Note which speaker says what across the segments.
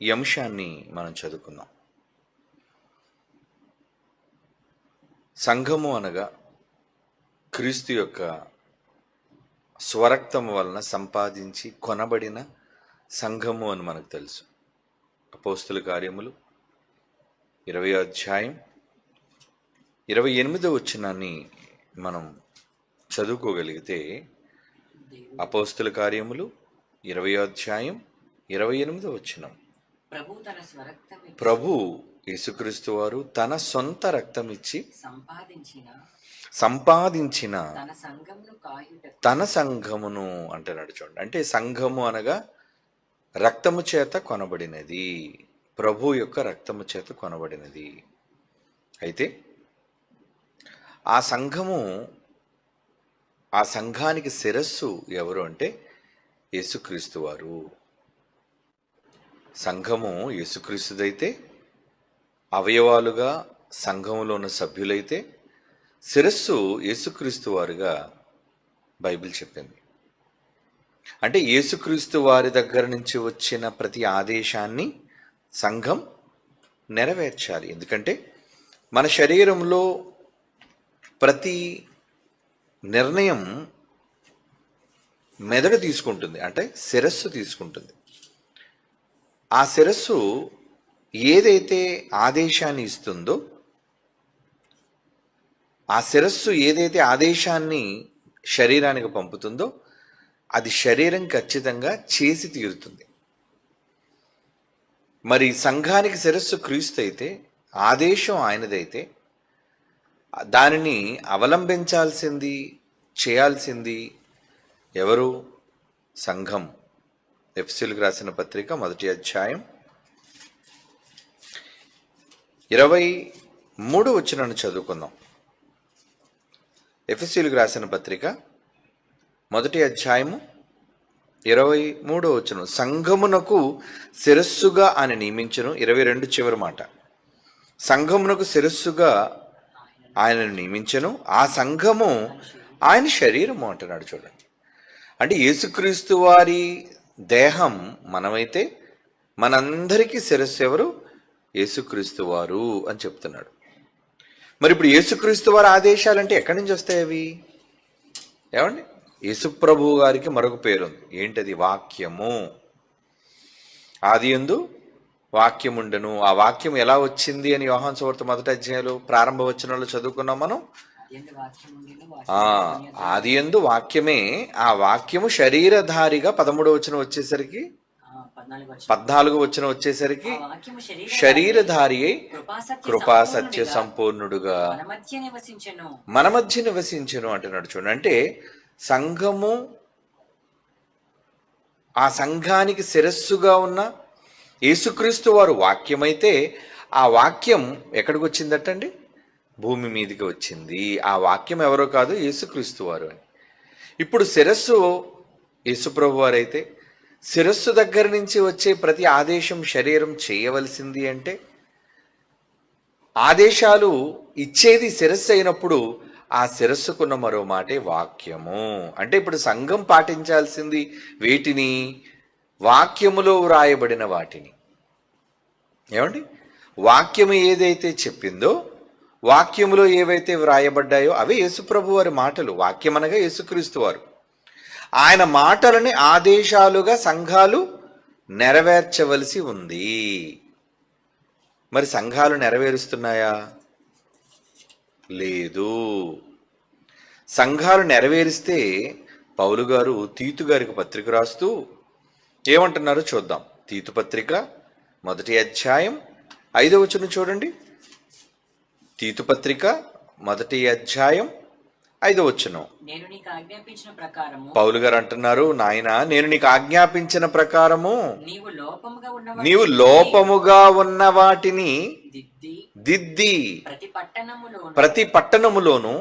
Speaker 1: ఈ అంశాన్ని మనం చదువుకుందాం. సంఘము అనగా క్రీస్తు యొక్క స్వరక్తము వలన సంపాదించి కొనబడిన సంఘము అని మనకు తెలుసు. అపోస్తుల కార్యములు 20వ అధ్యాయం 28వ వచనాన్ని మనం చదువుకోగలిగితే, అపోస్తుల కార్యములు 20వ అధ్యాయం 28వ వచనం, ప్రభు యేసుక్రీస్తు వారు తన సొంత రక్తం ఇచ్చి సంపాదించిన తన సంఘమును అంటున్నాడు. చూడండి, అంటే సంఘము అనగా రక్తము చేత కొనబడినది, ప్రభు యొక్క రక్తము చేత కొనబడినది. అయితే ఆ సంఘానికి శిరస్సు ఎవరు అంటే యేసుక్రీస్తు వారు. సంఘము యేసుక్రీస్తుదైతే, అవయవాలుగా సంఘములో ఉన్న సభ్యులైతే, శిరస్సు యేసుక్రీస్తు వారుగా బైబిల్ చెప్పింది. అంటే యేసుక్రీస్తు వారి దగ్గర నుంచి వచ్చిన ప్రతి ఆదేశాన్ని సంఘం నెరవేర్చాలి. ఎందుకంటే మన శరీరంలో ప్రతి నిర్ణయం మెదడు తీసుకుంటుంది, అంటే శిరస్సు తీసుకుంటుంది. ఆ శిరస్సు ఏదైతే ఆదేశాన్ని ఇస్తుందో, ఆ శిరస్సు ఏదైతే ఆదేశాన్ని శరీరానికి పంపుతుందో అది శరీరం ఖచ్చితంగా చేసి తీరుతుంది. మరి సంఘానికి శిరస్సు క్రీస్తు అయితే, ఆదేశం ఆయనదైతే, దానిని అవలంబించాల్సింది, చేయాల్సింది ఎవరు? సంఘం. ఎఫెసీయులకు రాసిన పత్రిక 1వ అధ్యాయం 23వ వచనాన్ని చదువుకుందాం. ఎఫెసీయులకు రాసిన పత్రిక 1వ అధ్యాయము 23వ వచనం, సంఘమునకు శిరస్సుగా ఆయన నియమించును. 22 చివరి మాట, సంఘమునకు శిరస్సుగా ఆయనను నియమించను, ఆ సంఘము ఆయన శరీరము అంటున్నాడు. చూడండి, అంటే యేసుక్రీస్తు వారి దేహం మనమైతే మనందరికీ శిరస్సు ఎవరు? యేసుక్రీస్తు వారు అని చెప్తున్నాడు. మరి ఇప్పుడు యేసుక్రీస్తు వారి ఆదేశాలంటే ఎక్కడి నుంచి వస్తాయి అవి? ఏమండి, యేసుప్రభు గారికి మరొక పేరుంది. ఏంటది? వాక్యము. ఆదియందు వాక్యముండెను. ఆ వాక్యం ఎలా వచ్చింది అని యోహాను సువార్త 1వ అధ్యాయంలో ప్రారంభ వచనంలో చదువుకున్నాం మనం. ఆదియందు వాక్యమే, ఆ వాక్యము శరీరధారిగా 13వ వచనం వచ్చేసరికి, 14వ వచనం వచ్చేసరికి, శరీరధారి అయి కృపా సత్య సంపూర్ణుడుగా మన మధ్య నివసించెను అంటున్నాడు. చూడండి, అంటే సంఘము, ఆ సంఘానికి శిరస్సుగా ఉన్న యేసుక్రీస్తు వారు వాక్యమైతే, ఆ వాక్యం ఎక్కడికి వచ్చిందటండి? భూమి మీదకి వచ్చింది. ఆ వాక్యం ఎవరో కాదు, యేసుక్రీస్తు వారు అని. ఇప్పుడు శిరస్సు యేసుప్రభు వారైతే, శిరస్సు దగ్గర నుంచి వచ్చే ప్రతి ఆదేశం శరీరం చేయవలసింది. అంటే ఆదేశాలు ఇచ్చేది శిరస్సు అయినప్పుడు ఆ శిరస్సుకున్న మరో మాటే వాక్యము. అంటే ఇప్పుడు సంఘం పాటించాల్సింది వేటిని? వాక్యములో వ్రాయబడిన వాటిని. ఏమండి, వాక్యము ఏదైతే చెప్పిందో, వాక్యములో ఏవైతే వ్రాయబడ్డాయో అవే యేసుప్రభు వారి మాటలు. వాక్యం అనగా యేసుక్రీస్తు వారు. ఆయన మాటలని ఆదేశాలుగా సంఘాలు నెరవేర్చవలసి ఉంది. మరి సంఘాలు నెరవేరుస్తున్నాయా? లేదు. సంఘాలు నెరవేరిస్తే పౌలు గారు తీతు గారికి పత్రిక రాస్తూ ఏమంటున్నారో చూద్దాం. తీతు పత్రిక 1వ అధ్యాయం 5వ వచనం చూడండి. తీతు పత్రిక 1వ అధ్యాయం 5వ వచనం, పౌలు గారు అంటున్నారు, నాయనా నేను నీకు ఆజ్ఞాపించిన ప్రకారము నీవు లోపముగా ఉన్న వాటిని దిద్ది ప్రతి పట్టణములోను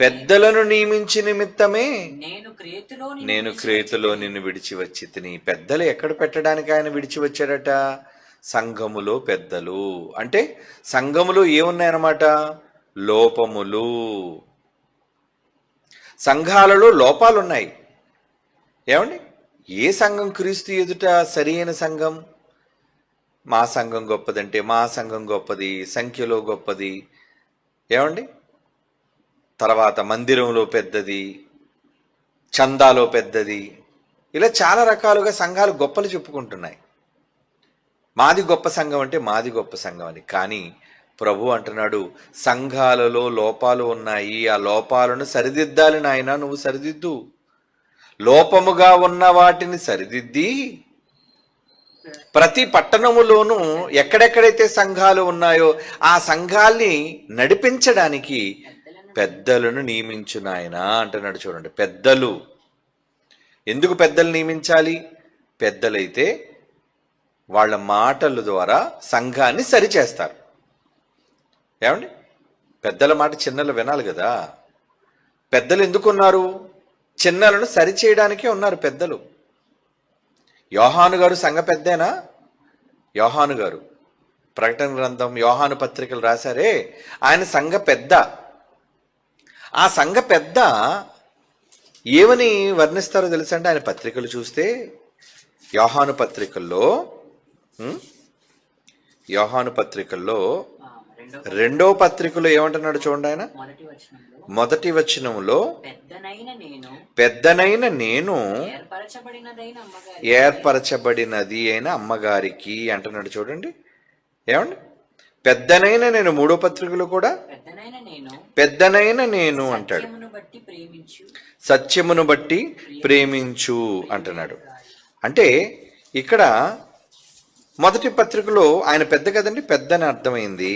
Speaker 1: పెద్దలను నియమించి నిమిత్తమే నేను క్రేతులో నిన్ను విడిచి వచ్చి తిని. పెద్దలు ఎక్కడ పెట్టడానికి ఆయన విడిచి వచ్చాడట? సంఘములో పెద్దలు. అంటే సంఘములో ఏమున్నాయన్నమాట? లోపములు. సంఘాలలో లోపాలు ఉన్నాయి. ఏమండి? ఏ సంఘం క్రీస్తు ఎదుట సరి అయిన సంఘం? మా సంఘం గొప్పదంటే మా సంఘం గొప్పది, సంఖ్యలో గొప్పది, ఏమండి, తర్వాత మందిరంలో పెద్దది, చందాలో పెద్దది, ఇలా చాలా రకాలుగా సంఘాలు గొప్పలు చెప్పుకుంటున్నాయి. మాది గొప్ప సంఘం అంటే మాది గొప్ప సంఘం అని. కానీ ప్రభు అంటున్నాడు, సంఘాలలో లోపాలు ఉన్నాయి, ఆ లోపాలను సరిదిద్దాలి నాయన, నువ్వు సరిదిద్దు. లోపముగా ఉన్న వాటిని సరిదిద్ది ప్రతి పట్టణములోనూ ఎక్కడెక్కడైతే సంఘాలు ఉన్నాయో ఆ సంఘాల్ని నడిపించడానికి పెద్దలను నియమించు నాయన అంటున్నాడు. చూడండి, పెద్దలు. ఎందుకు పెద్దలు నియమించాలి? పెద్దలైతే వాళ్ళ మాటల ద్వారా సంఘాన్ని సరిచేస్తారు. ఏమండి, పెద్దల మాట చిన్నలు వినాలి కదా. పెద్దలు ఎందుకున్నారు? చిన్నలను సరిచేయడానికే ఉన్నారు పెద్దలు. యోహాను గారు సంఘ పెద్దేనా? యోహాను గారు ప్రకటన గ్రంథం, యోహాను పత్రికలు రాశారే, ఆయన సంఘ పెద్ద. ఆ సంఘ పెద్ద ఏమని వర్ణిస్తారో తెలుసండి? ఆయన పత్రికలు చూస్తే యోహాను పత్రికల్లో రెండో పత్రికలో ఏమంటున్నాడు చూడండి. ఆయన మొదటి వచనములో పెద్దనైన నేను ఏర్పరచబడినది అయిన అమ్మగారికి అంటున్నాడు. చూడండి, ఏమండి, పెద్దనైన నేను. మూడో పత్రికలో కూడా పెద్దనైన నేను అంటాడు. సత్యమును బట్టి ప్రేమించు అంటున్నాడు. అంటే ఇక్కడ మొదటి పత్రికలో ఆయన పెద్ద కదండి, పెద్దని అర్థమైంది.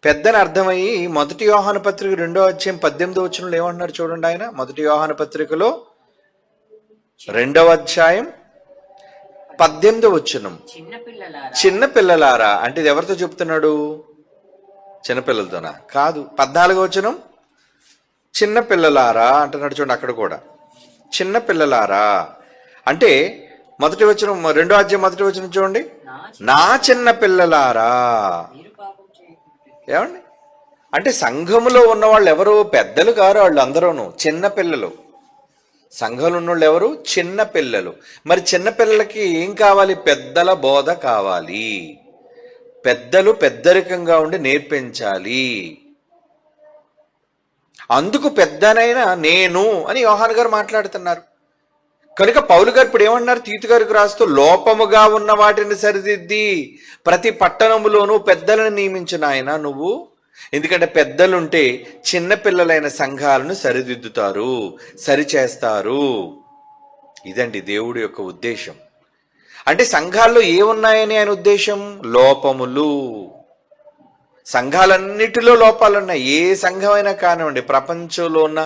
Speaker 1: పెద్దని అర్థమయ్యి మొదటి యోహాను పత్రిక 2వ అధ్యాయం 18వ వచనంలో ఏమంటున్నాడు చూడండి. ఆయన మొదటి యోహాను పత్రికలో 2వ అధ్యాయం 18వ వచనం, చిన్న పిల్లలారా అంటే ఇది ఎవరితో చెప్తున్నాడు? చిన్నపిల్లలతోనా? కాదు. 14వ వచనం, చిన్న పిల్లలారా అంటున్నాడు చూడండి. అక్కడ కూడా చిన్న పిల్లలారా అంటే మొదటి వచనం, 2వ అధ్యాయం మొదటి వచనం చూడండి, నా చిన్న పిల్లలారా. ఏమండి, అంటే సంఘములో ఉన్న వాళ్ళు ఎవరు? పెద్దలు కారు, వాళ్ళు అందరూను చిన్న పిల్లలు. సంఘంలో ఉన్నోళ్ళు ఎవరు? చిన్న పిల్లలు. మరి చిన్న పిల్లలకి ఏం కావాలి? పెద్దల బోధ కావాలి. పెద్దలు పెద్దరికంగా ఉండి నేర్పించాలి. అందుకు పెద్దనైనా నేను అని యోహాను గారు మాట్లాడుతున్నారు. కనుక పౌలు గారు ఇప్పుడు ఏమన్నారు? తీతు గారికి రాస్తూ, లోపముగా ఉన్న వాటిని సరిదిద్ది ప్రతి పట్టణములోనూ పెద్దలను నియమించిన ఆయన నువ్వు. ఎందుకంటే పెద్దలుంటే చిన్నపిల్లలైన సంఘాలను సరిదిద్దుతారు, సరిచేస్తారు. ఇదండి దేవుడి యొక్క ఉద్దేశం. అంటే సంఘాల్లో ఏమున్నాయని ఆయన ఉద్దేశం? లోపములు. సంఘాలన్నిటిలో లోపాలున్నాయి. ఏ సంఘమైనా కానివ్వండి, ప్రపంచంలో ఉన్న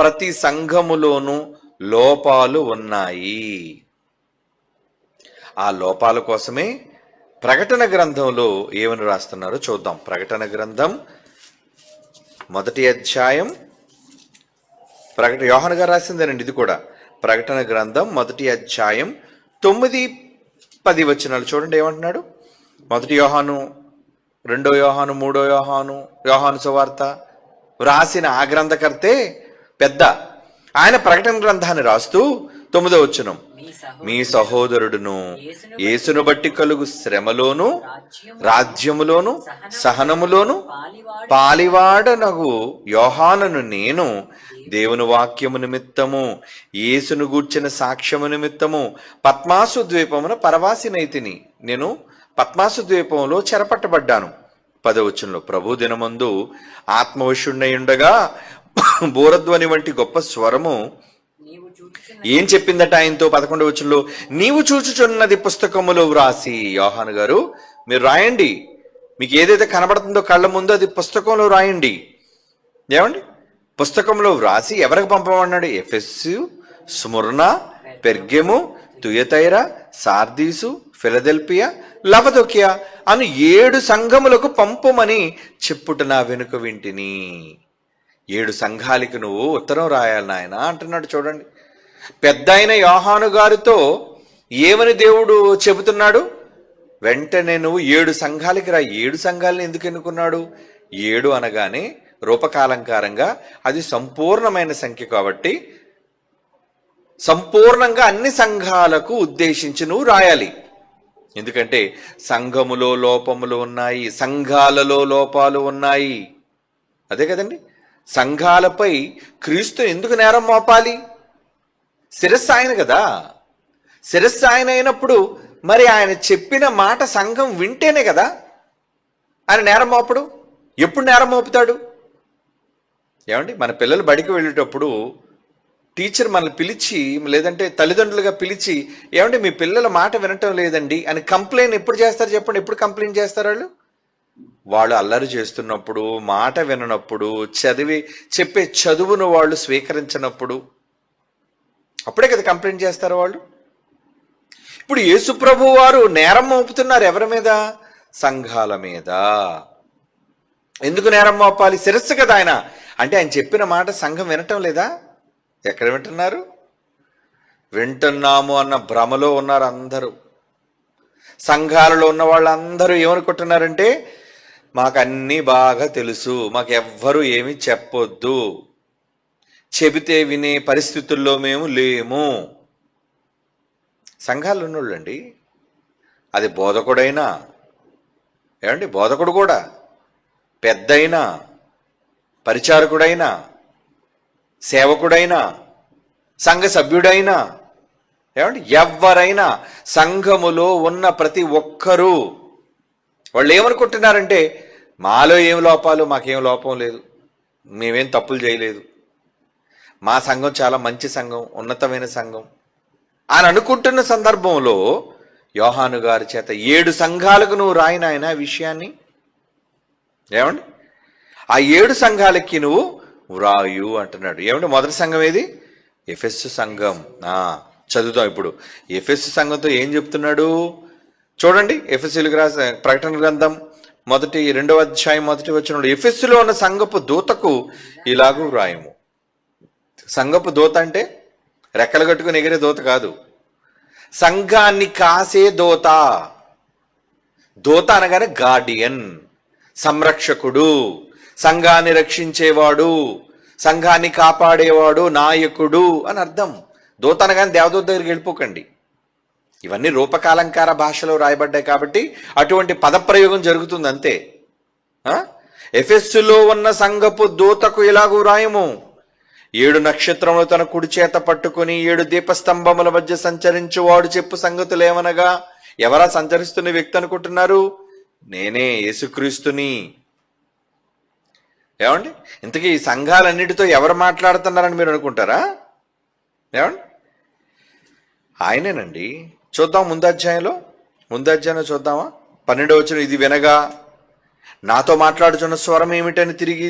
Speaker 1: ప్రతి సంఘములోనూ లోపాలు ఉన్నాయి. ఆ లోపాల కోసమే ప్రకటన గ్రంథంలో ఏమని రాస్తున్నారో చూద్దాం. ప్రకటన గ్రంథం 1వ అధ్యాయం, యోహాను గారు రాసిందేనండి ఇది కూడా. ప్రకటన గ్రంథం 1వ అధ్యాయం 9, 10 వచనాలు చూడండి. ఏమంటున్నాడు? 1 యోహాను, 2 యోహాను, 3 యోహాను, యోహాను సువార్త రాసిన ఆ గ్రంథకర్తే పెద్ద. ఆయన ప్రకటన గ్రంథాన్ని రాస్తూ 9వ వచనం, మీ సహోదరుడును యేసును బట్టి కలుగు శ్రమలోను రాజ్యములోను సహనములోను పాలివాడనగు యోహానును నేను దేవుని వాక్యము నిమిత్తము యేసును గూర్చిన సాక్ష్యము నిమిత్తము పద్మాసు ద్వీపమున పరవాసినైతిని. నేను పద్మాసు ద్వీపంలో చెరపట్టబడ్డాను. 10వ వచనంలో, ప్రభు దినమందు ఆత్మవశుణ్ణి ఉండగా బోరధ్వని వంటి గొప్ప స్వరము ఏం చెప్పిందట ఆయనతో? 11వ వచనంలో, నీవు చూచుచున్నది పుస్తకములో వ్రాసి. యోహాను గారు మీరు రాయండి, మీకు ఏదైతే కనబడుతుందో కళ్ళ ముందు అది పుస్తకంలో రాయండి. ఏమండి, పుస్తకంలో వ్రాసి ఎవరికి పంపమన్నాడు? ఎఫెసు, స్ముర్నా, పెర్గెము, తుయతైరా, సార్దీసు, ఫిలదెల్ఫియా, లవదొకియా అను 7 సంఘములకు పంపుమని చెప్పుట నా వెనుక వింటిని. 7 సంఘాలకి నువ్వు ఉత్తరం రాయాలి నాయన అంటున్నాడు. చూడండి, పెద్ద అయిన యోహాను గారితో ఏమని దేవుడు చెబుతున్నాడు? వెంటనే నువ్వు 7 సంఘాలకి రా. 7 సంఘాలను ఎందుకు ఎన్నుకున్నాడు? 7 అనగానే రూపకాలంకారంగా అది సంపూర్ణమైన సంఖ్య కాబట్టి సంపూర్ణంగా అన్ని సంఘాలకు ఉద్దేశించి నువ్వు రాయాలి. ఎందుకంటే సంఘములో లోపములు ఉన్నాయి, సంఘాలలో లోపాలు ఉన్నాయి. అదే కదండి, సంఘాలపై క్రీస్తు ఎందుకు నేరం మోపాలి? శిరస్సు ఆయన కదా. శిరస్సు ఆయన అయినప్పుడు మరి ఆయన చెప్పిన మాట సంఘం వింటేనే కదా ఆయన నేరం మోపడు. ఎప్పుడు నేరం మోపుతాడు? ఏమండి, మన పిల్లలు బడికి వెళ్ళేటప్పుడు టీచర్ మనల్ని పిలిచి, లేదంటే తల్లిదండ్రులుగా పిలిచి, ఏమంటే మీ పిల్లల మాట వినటం లేదండి అని కంప్లైంట్ ఎప్పుడు చేస్తారు చెప్పండి? ఎప్పుడు కంప్లైంట్ చేస్తారు వాళ్ళు? వాళ్ళు అల్లరి చేస్తున్నప్పుడు, మాట విననప్పుడు, చెప్పే చదువును వాళ్ళు స్వీకరించినప్పుడు, అప్పుడే కదా కంప్లైంట్ చేస్తారు వాళ్ళు. ఇప్పుడు యేసుప్రభు వారు నేరం మోపుతున్నారు ఎవరి మీద? సంఘాల మీద. ఎందుకు నేరం మోపాలి? శిరస్సు కదా ఆయన. అంటే ఆయన చెప్పిన మాట సంఘం వినటం లేదా? ఎక్కడ వింటున్నారు? వింటున్నాము అన్న భ్రమలో ఉన్నారు అందరూ. సంఘాలలో ఉన్న వాళ్ళందరూ ఏమనుకుంటున్నారంటే, మాకు అన్నీ బాగా తెలుసు, మాకు ఎవ్వరూ ఏమీ చెప్పొద్దు, చెబితే వినే పరిస్థితుల్లో మేము లేము. సంఘాలు ఉన్నోళ్ళండి, అది బోధకుడైనా, ఏమండి, బోధకుడు కూడా పెద్దయినా, పరిచారకుడైనా, సేవకుడైనా, సంఘ సభ్యుడైనా, ఏమండి, ఎవరైనా సంఘములో ఉన్న ప్రతి ఒక్కరూ వాళ్ళు ఏమనుకుంటున్నారంటే, మాలో ఏం లోపాలు, మాకేం లోపం లేదు, మేమేం తప్పులు చేయలేదు, మా సంఘం చాలా మంచి సంఘం, ఉన్నతమైన సంఘం అని అనుకుంటున్న సందర్భంలో యోహాను గారి చేత 7 సంఘాలకు నువ్వు రాయి నాయన విషయాన్ని. ఏమండి, ఆ 7 సంఘాలకి నువ్వు వ్రాయు అంటున్నాడు. ఏమంటే మొదటి సంఘం ఏది? ఎఫెసు సంఘం. చదువుతాం ఇప్పుడు. ఎఫెసు సంఘంతో ఏం చెప్తున్నాడు చూడండి. ఎఫెసీయులకు రాసిన ప్రకటన గ్రంథం 2వ అధ్యాయం 1వ వచనంలో, ఎఫెసులో ఉన్న సంఘపు దూతకు ఇలాగూ వ్రాయము. సంఘపు దూత అంటే రెక్కలు కట్టుకుని ఎగిరే దూత కాదు, సంఘాన్ని కాసే దూత. దూత అనగానే గార్డియన్, సంరక్షకుడు, సంఘాన్ని రక్షించేవాడు, సంఘాన్ని కాపాడేవాడు, నాయకుడు అని అర్థం. దూత అనగానే దేవదూత దగ్గరికి వెళ్ళిపోకండి. ఇవన్నీ రూపకాలంకార భాషలో రాయబడ్డాయి కాబట్టి అటువంటి పదప్రయోగం జరుగుతుంది అంతే. ఎఫెస్సులో ఉన్న సంఘపు దూతకు ఇలాగూ రాయము, 7 నక్షత్రములు తన కుడి చేత పట్టుకుని 7 దీపస్తంభముల మధ్య సంచరించువాడు చెప్పు సంగతులు ఏమనగా. ఎవరా సంచరిస్తున్న వ్యక్తి అనుకుంటున్నారు? నేనే, యేసుక్రీస్తుని. ఏమండి, ఇంతకీ ఈ సంఘాలన్నిటితో ఎవరు మాట్లాడుతున్నారని మీరు అనుకుంటారా? ఏమండి, ఆయనేనండి. చూద్దాం ముందు అధ్యాయంలో చూద్దామా? 12వ వచనం, ఇది వినగా నాతో మాట్లాడుచున్న స్వరం ఏమిటని తిరిగి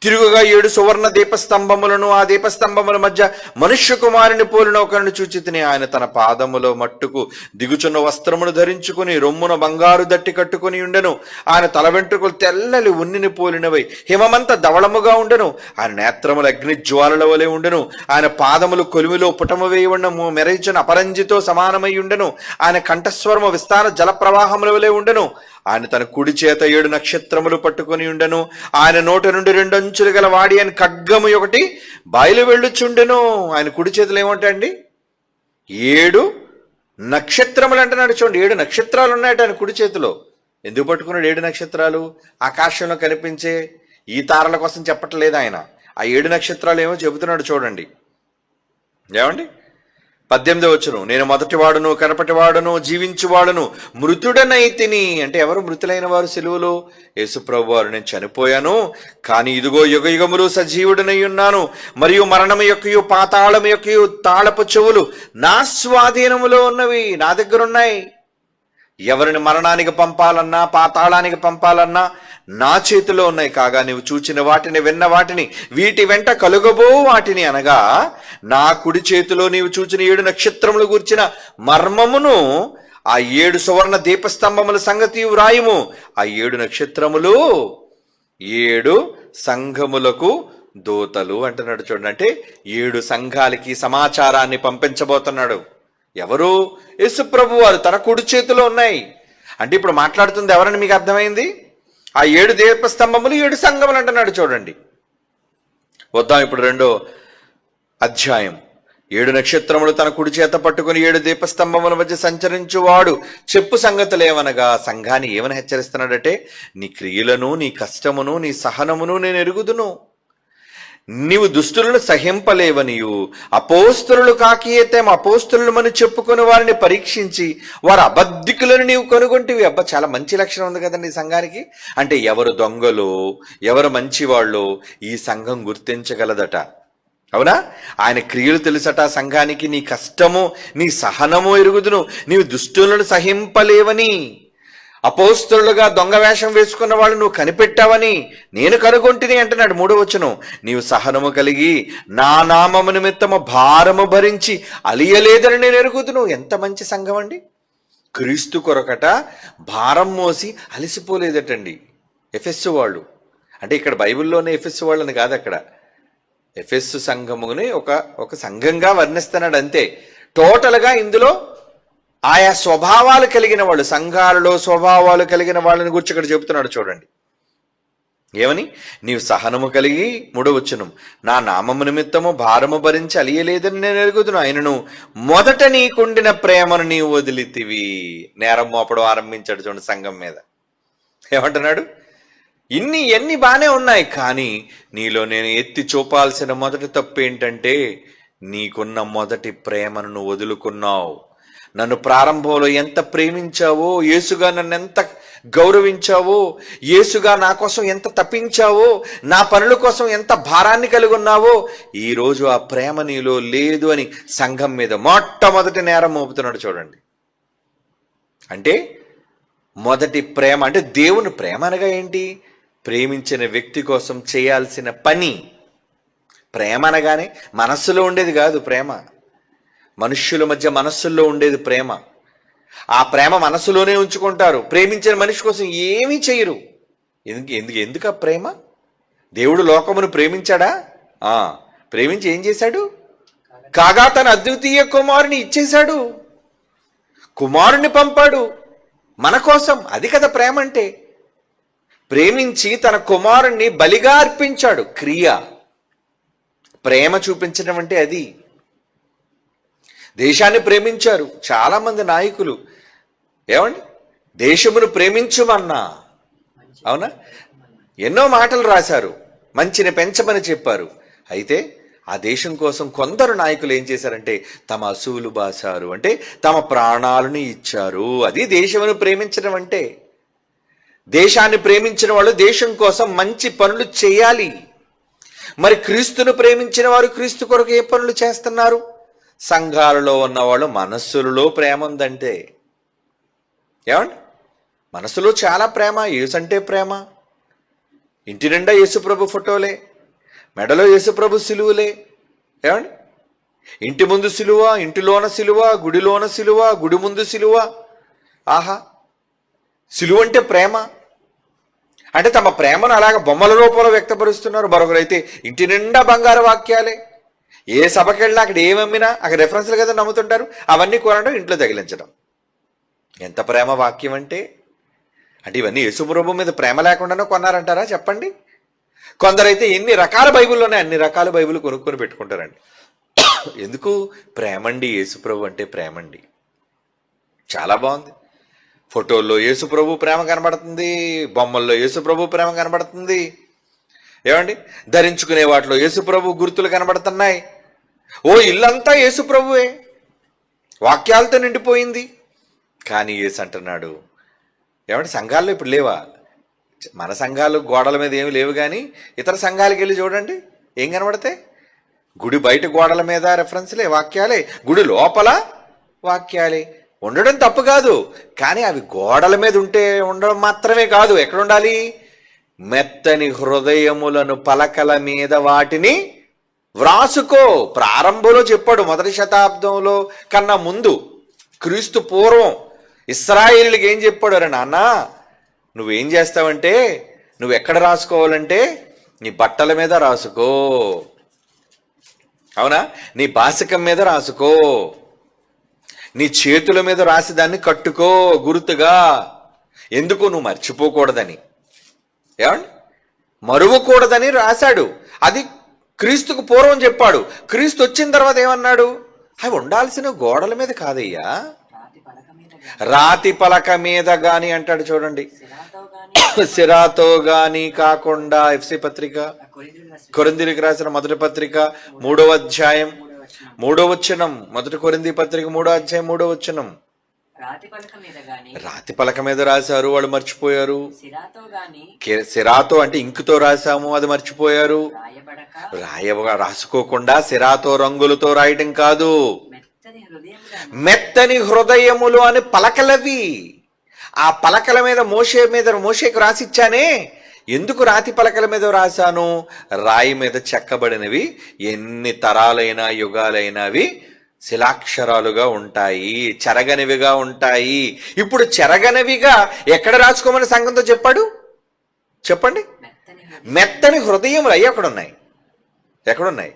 Speaker 1: తిరుగుగా 7 సువర్ణ దీపస్తంభములను, ఆ దీపస్తంభముల మధ్య మనుష్య కుమారుని పోలిన ఒకరిని చూచి తిని. ఆయన తన పాదములో మట్టుకు దిగుచున్న వస్త్రమును ధరించుకుని రొమ్మున బంగారు దట్టి కట్టుకుని ఉండెను. ఆయన తల వెంట్రుకలు తెల్లని ఉన్నిని పోలినవై హిమమంత ధవళముగా ఉండెను. ఆయన నేత్రములు అగ్ని జ్వాలల వలె ఉండెను. ఆయన పాదములు కొలిమిలో పుటము వేయబడిన మెరయిచిన అపరంజితో సమానమై ఉండెను. ఆయన కంఠస్వరము విస్తార జల ప్రవాహముల వలె ఉండెను. ఆయన తన కుడి చేత 7 నక్షత్రములు పట్టుకొని ఉండెను. ఆయన నోట నుండి 2 అంచులు గల వాడి అని ఖడ్గము ఒకటి బయలు వెళ్ళుచుండెను. ఆయన కుడి చేతులు ఏమంటాయండి? 7 నక్షత్రములు అంటున్నాడు. చూడండి, 7 నక్షత్రాలు ఉన్నాయట ఆయన కుడి చేతిలో. ఎందుకు పట్టుకున్నాడు 7 నక్షత్రాలు? ఆకాశంలో కనిపించే ఈ తారల కోసం చెప్పట్లేదు ఆయన. ఆ 7 నక్షత్రాలు ఏమో చెబుతున్నాడు చూడండి. ఏమండి, 18వ వచనం, నేను మొదటివాడును, కనపటివాడును, జీవించువాడును, మృతుడనైతిని. అంటే ఎవరు మృతులైన వారు? సిలువలో యేసుప్రభు వారు. నేను చనిపోయాను, కానీ ఇదిగో యుగ యుగములు సజీవుడనై ఉన్నాను, మరియు మరణము యొక్కయు పాతాళము యొక్కయు తాళపు చెవులు నా స్వాధీనములో ఉన్నవి, నా దగ్గర ఉన్నాయి. ఎవరిని మరణానికి పంపాలన్నా, పాతాళానికి పంపాలన్నా నా చేతిలో ఉన్నాయి. కాగా నీవు చూచిన వాటిని, విన్న వాటిని, వీటి వెంట కలుగబో వాటిని, అనగా నా కుడి చేతిలో నీవు చూచిన 7 నక్షత్రములు గూర్చిన మర్మమును, ఆ 7 సువర్ణ దీపస్తంభముల సంగతి వ్రాయుము. ఆ 7 నక్షత్రములు 7 సంఘములకు దూతలు అంటున్నాడు. చూడండి, అంటే 7 సంఘాలకి సమాచారాన్ని పంపించబోతున్నాడు. ఎవరు? యేసుప్రభు వారు. తన కుడి చేతిలో ఉన్నాయి. అంటే ఇప్పుడు మాట్లాడుతుంది ఎవరని మీకు అర్థమైంది? ఆ 7 దీపస్తంభములు 7 సంఘములు అంటున్నాడు. చూడండి, వద్దాం ఇప్పుడు 2వ అధ్యాయం 7 నక్షత్రములు తన కుడి చేత పట్టుకుని 7 దీపస్తంభముల మధ్య సంచరించువాడు చెప్పు సంగతులేమనగా, సంఘాన్ని ఏమని హెచ్చరిస్తున్నాడంటే, నీ క్రియలను, నీ కష్టమును, నీ సహనమును నేను ఎరుగుదును. నీవు దుష్టులను సహింపలేవనియు, అపోస్తులు కాకియేతేం అపోస్తులు అని చెప్పుకుని వారిని పరీక్షించి వారు అబద్ధికులను నీవు కనుగొంటివి. అబ్బా, చాలా మంచి లక్షణం ఉంది కదండి ఈ సంఘానికి. అంటే ఎవరు దొంగలో, ఎవరు మంచివాళ్ళో ఈ సంఘం గుర్తించగలదట. అవునా? ఆయన క్రియలు తెలుసట సంఘానికి. నీ కష్టము, నీ సహనము ఎరుగుదును. నీవు దుష్టులను సహింపలేవని, అపోస్తులుగా దొంగ వేషం వేసుకున్న వాళ్ళు నువ్వు కనిపెట్టావని నేను కనుగొంటిని అంటున్నాడు 3వ వచనం. నీవు సహనము కలిగి నా నామము నిమిత్తము భారము భరించి అలియలేదని నేను ఎరుగుదును. ఎంత మంచి సంఘం అండి. క్రీస్తు కొరకట భారం మోసి అలిసిపోలేదటండి ఎఫెస్సు వాళ్ళు. అంటే ఇక్కడ బైబిల్లోనే ఎఫెస్సు వాళ్ళని కాదు, అక్కడ ఎఫెస్సు సంఘముని ఒక సంఘంగా వర్ణిస్తున్నాడు అంతే. టోటల్గా ఇందులో ఆయా స్వభావాలు కలిగిన వాళ్ళు, సంఘాలలో స్వభావాలు కలిగిన వాళ్ళని గురించి ఇక్కడ చెబుతున్నాడు. చూడండి ఏమని, నీవు సహనము కలిగి 3వ వచనం, నా నామము నిమిత్తము భారము భరించి అలియలేదని నేను ఎరుగుదును. ఆయనను మొదట నీకుండిన ప్రేమను నీవు వదిలితివి. నేరం మోపడం ఆరంభించాడు చూడండి సంఘం మీద. ఏమంటున్నాడు, ఇన్ని బాగానే ఉన్నాయి, కానీ నీలో నేను ఎత్తి చూపాల్సిన మొదటి తప్పు ఏంటంటే, నీకున్న మొదటి ప్రేమను నువ్వు వదులుకున్నావు. నన్ను ప్రారంభంలో ఎంత ప్రేమించావో, యేసుగా నన్ను ఎంత గౌరవించావో, యేసుగా నా కోసం ఎంత తప్పించావో, నా పనుల కోసం ఎంత భారాన్ని కలిగి ఉన్నావో, ఈరోజు ఆ ప్రేమ నీలో లేదు అని సంఘం మీద మొట్టమొదటి నేరం మోపుతున్నాడు. చూడండి, అంటే మొదటి ప్రేమ అంటే దేవుని ప్రేమ అనగా ఏంటి? ప్రేమించిన వ్యక్తి కోసం చేయాల్సిన పని. ప్రేమ అనగానే మనస్సులో ఉండేది కాదు ప్రేమ, మనుష్యుల మధ్య మనస్సుల్లో ఉండేది ప్రేమ. ఆ ప్రేమ మనస్సులోనే ఉంచుకుంటారు. ప్రేమించిన మనిషి కోసం ఏమీ చేయరు. ఎందుకు ఆ ప్రేమ? దేవుడు లోకమును ప్రేమించాడా? ప్రేమించి ఏం చేశాడు? కాగా తన అద్వితీయ కుమారుని ఇచ్చేశాడు, కుమారుణ్ణి పంపాడు మన కోసం. అది కదా ప్రేమ అంటే. ప్రేమించి తన కుమారుణ్ణి బలిగా అర్పించాడు. క్రియ, ప్రేమ చూపించడం అంటే అది. దేశాన్ని ప్రేమించారు చాలామంది నాయకులు. ఏమండి, దేశమును ప్రేమించుమన్నా, అవునా, ఎన్నో మాటలు రాశారు, మంచిని పెంచమని చెప్పారు. అయితే ఆ దేశం కోసం కొందరు నాయకులు ఏం చేశారంటే తమ అసూలు బాసారు, అంటే తమ ప్రాణాలను ఇచ్చారు. అది దేశమును ప్రేమించడం అంటే. దేశాన్ని ప్రేమించిన వాళ్ళు దేశం కోసం మంచి పనులు చేయాలి. మరి క్రీస్తును ప్రేమించిన వారు క్రీస్తు కొరకు ఏ పనులు చేస్తున్నారు? సంఘాలలో ఉన్నవాళ్ళు మనస్సులలో ప్రేమ ఉందంటే. ఏమండి, మనసులో చాలా ప్రేమ. యేసు అంటే ప్రేమ. ఇంటి నిండా యేసుప్రభు ఫోటోలే, మెడలో యేసుప్రభు సిలువలే. ఏమండి, ఇంటి ముందు సిలువ, ఇంటిలోన సిలువ, గుడిలోన సిలువ, గుడి ముందు సిలువ. ఆహా, సిలువ అంటే ప్రేమ. అంటే తమ ప్రేమను అలాగ బొమ్మల రూపంలో వ్యక్తపరుస్తున్నారు. మరొకరైతే ఇంటి నిండా బంగారు వాక్యాలే. ఏ సభకి వెళ్ళినా అక్కడ ఏమమ్మినా అక్కడ రెఫరెన్స్లు కదా నమ్ముతుంటారు. అవన్నీ కొనడం, ఇంట్లో తగిలించడం. ఎంత ప్రేమ వాక్యం అంటే ఇవన్నీ యేసుప్రభు మీద ప్రేమ లేకుండానే కొన్నారంటారా చెప్పండి? కొందరైతే ఎన్ని రకాల బైబిల్లోనే అన్ని రకాల బైబిల్ కొనుక్కొని పెట్టుకుంటారండి. ఎందుకు? ప్రేమండి. యేసుప్రభు అంటే ప్రేమండి. చాలా బాగుంది. ఫోటోల్లో యేసుప్రభు ప్రేమ కనబడుతుంది, బొమ్మల్లో యేసుప్రభు ప్రేమ కనబడుతుంది. ఏమండి, ధరించుకునే వాటిలో యేసుప్రభు గుర్తులు కనబడుతున్నాయి. ఓ ఇల్లంతా యేసుప్రభువే, వాక్యాలతో నిండిపోయింది. కానీ యేసు అంటున్నాడు, ఏమంటే సంఘాల్లో ఇప్పుడు లేవా? మన సంఘాలు గోడల మీద ఏమి లేవు, కానీ ఇతర సంఘాలకు వెళ్ళి చూడండి ఏం కనబడతాయి? గుడి బయట గోడల మీద రెఫరెన్స్లే, వాక్యాలే. గుడి లోపల వాక్యాలే. ఉండడం తప్పు కాదు, కానీ అవి గోడల మీద ఉండడం మాత్రమే కాదు. ఎక్కడ ఉండాలి? మెత్తని హృదయములను పలకల మీద వాటిని వ్రాసుకో. ప్రారంభంలో చెప్పాడు, 1వ శతాబ్దంలో కన్నా ముందు, క్రీస్తు పూర్వం ఇశ్రాయేలుకి ఏం చెప్పాడు? అరే నాన్న, నువ్వేం చేస్తావంటే, నువ్వు ఎక్కడ రాసుకోవాలంటే నీ బట్టల మీద రాసుకో, అవునా, నీ బాసికం మీద రాసుకో, నీ చేతుల మీద రాసి దాన్ని కట్టుకో గుర్తుగా. ఎందుకు? నువ్వు మర్చిపోకూడదని. ఏమండి, మరువకూడదని రాశాడు. అది క్రీస్తుకు పూర్వం చెప్పాడు. క్రీస్తు వచ్చిన తర్వాత ఏమన్నాడు? అవి ఉండాల్సిన గోడల మీద కాదయ్యా, రాతి పలక మీద గాని అంటాడు. చూడండి, సిరాతో గాని కాకుండా. ఎఫ్సి పత్రిక, కొరింథీయులకు రాసిన మొదటి పత్రిక 3వ అధ్యాయం 3వ వచనం. మొదటి కొరింథీ పత్రిక 3వ అధ్యాయం 3వ వచనం. రాతి పలక మీద రాశారు, వాళ్ళు మర్చిపోయారు. సిరాతో అంటే ఇంకుతో రాశాము, అది మర్చిపోయారు. రాసుకోకుండా సిరాతో రంగులతో రాయటం కాదు, మెత్తని హృదయములు అని పలకలవి. ఆ పలకల మీద మోషేకు రాసిచ్చానే. ఎందుకు రాతి పలకల మీద రాశాను? రాయి మీద చెక్కబడినవి ఎన్ని తరాలైనా యుగాలైనా అవి శిలాక్షరాలుగా ఉంటాయి, చెరగనివిగా ఉంటాయి. ఇప్పుడు చెరగనివిగా ఎక్కడ రాసుకోమని సంఘంతో చెప్పాడు? చెప్పండి. మెత్తని హృదయములు అయ్యి ఎక్కడున్నాయి? ఎక్కడున్నాయి?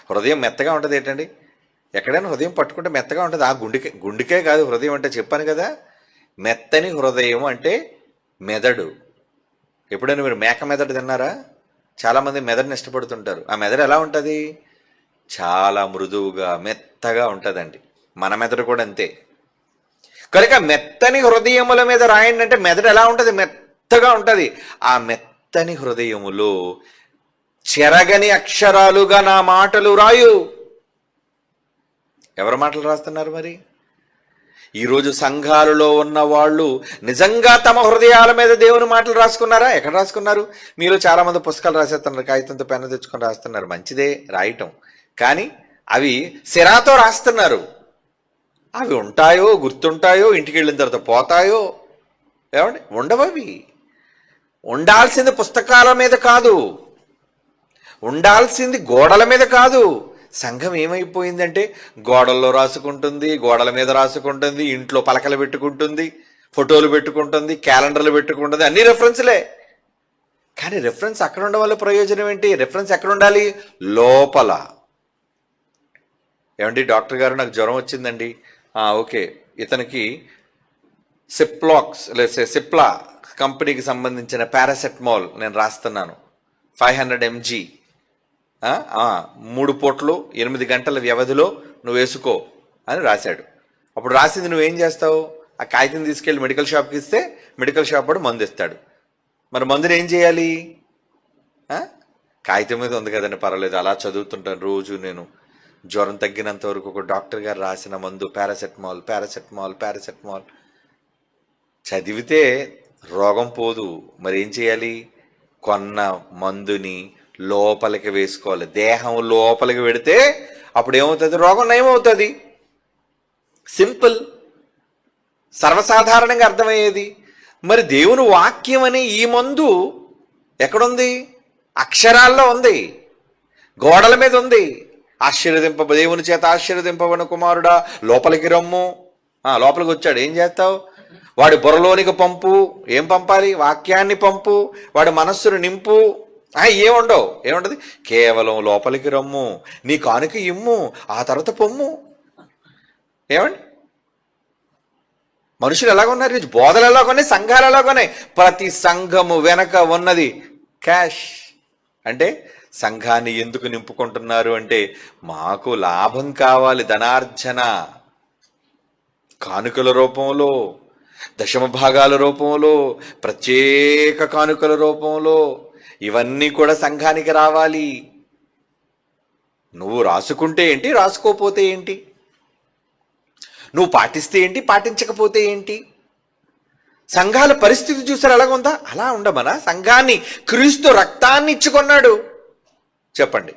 Speaker 1: హృదయం మెత్తగా ఉంటుంది ఏంటండి? ఎక్కడైనా హృదయం పట్టుకుంటే మెత్తగా ఉంటుంది. ఆ గుండెకే కాదు హృదయం అంటే. చెప్పాను కదా, మెత్తని హృదయం అంటే మెదడు. ఎప్పుడైనా మీరు మేక మెదడు తిన్నారా? చాలామంది మెదడుని ఇష్టపడుతుంటారు. ఆ మెదడు ఎలా ఉంటుంది? చాలా మృదువుగా మెత్తగా ఉంటుందండి. మన మెదడు కూడా అంతే. కనుక మెత్తని హృదయముల మీద రాయండి అంటే మెదడు ఎలా ఉంటుంది? మెత్తగా ఉంటుంది. ఆ మెత్తని హృదయములో చెరగని అక్షరాలుగా నా మాటలు రాయు. ఎవరి మాటలు రాస్తున్నారు మరి? ఈరోజు సంఘాలలో ఉన్న వాళ్ళు నిజంగా తమ హృదయాల మీద దేవుని మాటలు రాసుకున్నారా? ఎక్కడ రాసుకున్నారు? మీలో చాలామంది పుస్తకాలు రాసేస్తున్నారు, కాగితంతో పెన్ను తెచ్చుకొని రాస్తున్నారు. మంచిదే రాయటం, కానీ అవి సిరాతో రాస్తున్నారు. అవి ఉంటాయో, గుర్తుంటాయో, ఇంటికి వెళ్ళిన తర్వాత పోతాయో? ఏమండి, ఉండవవి. ఉండాల్సింది పుస్తకాల మీద కాదు, ఉండాల్సింది గోడల మీద కాదు. సంఘం ఏమైపోయిందంటే గోడల్లో రాసుకుంటుంది, గోడల మీద రాసుకుంటుంది, ఇంట్లో పలకలు పెట్టుకుంటుంది, ఫోటోలు పెట్టుకుంటుంది, క్యాలెండర్లు పెట్టుకుంటుంది, అన్ని రెఫరెన్స్లే. కానీ రెఫరెన్స్ అక్కడ ఉండడం వల్ల ప్రయోజనం ఏంటి? రెఫరెన్స్ ఎక్కడ ఉండాలి? లోపల. ఏమండి, డాక్టర్ గారు నాకు జ్వరం వచ్చిందండి. ఓకే, ఇతనికి సిప్లా కంపెనీకి సంబంధించిన పారాసెటమాల్ నేను రాస్తున్నాను, 500 mg, 3 పూటలు 8 గంటల వ్యవధిలో నువ్వు వేసుకో అని రాశాడు. అప్పుడు రాసింది నువ్వేం చేస్తావు? ఆ కాగితం తీసుకెళ్ళి మెడికల్ షాప్కి ఇస్తే మెడికల్ షాప్ వాడు మందు ఇస్తాడు. మరి మందుని ఏం చేయాలి? కాగితం మీద ఉంది కదండి, పర్వాలేదు, అలా చదువుతుంటాను రోజు నేను. జ్వరం తగ్గినంత వరకు ఒక డాక్టర్ గారు రాసిన మందు పారాసెటమాల్, పారాసెటమాల్, పారాసెటమాల్. చదివితే రోగం పోదు. మరి ఏం చేయాలి? కొన్న మందుని లోపలికి వేసుకోవాలి. దేహం లోపలికి పెడితే అప్పుడు ఏమవుతుంది? రోగం నయమవుతుంది. సింపుల్, సర్వసాధారణంగా అర్థమయ్యేది. మరి దేవుని వాక్యం అనే ఈ మందు ఎక్కడుంది? అక్షరాల్లో ఉంది, గోడల మీద ఉంది. దేవుని చేత ఆశీర్వదింపబడిన కుమారుడా లోపలికి రమ్ము. లోపలికి వచ్చాడు, ఏం చేస్తావు? వాడి బుర్రలోనికి పంపు. ఏం పంపాలి? వాక్యాన్ని పంపు. వాడి మనస్సును నింపు. ఏముండవు, ఏముంటది? కేవలం లోపలికి రమ్ము, నీ కానుక ఇమ్ము, ఆ తర్వాత పొమ్ము. ఏమండి, మనుషులు ఎలాగున్నారు? బోధలు ఎలాగున్నాయి, సంఘాలు ఎలాగున్నాయి? ప్రతి సంఘము వెనక ఉన్నది క్యాష్. అంటే సంఘాన్ని ఎందుకు నింపుకుంటున్నారు అంటే మాకు లాభం కావాలి, ధనార్జన. కానుకల రూపంలో, దశమ భాగాల రూపంలో, ప్రత్యేక కానుకల రూపంలో ఇవన్నీ కూడా సంఘానికి రావాలి. నువ్వు రాసుకుంటే ఏంటి, రాసుకోపోతే ఏంటి? నువ్వు పాటిస్తే ఏంటి, పాటించకపోతే ఏంటి? సంఘాల పరిస్థితి చూసారు ఎలాగుందా? అలా ఉండమనా? సంఘాన్ని క్రీస్తు రక్తాన్ని ఇచ్చుకున్నాడు. చెప్పండి,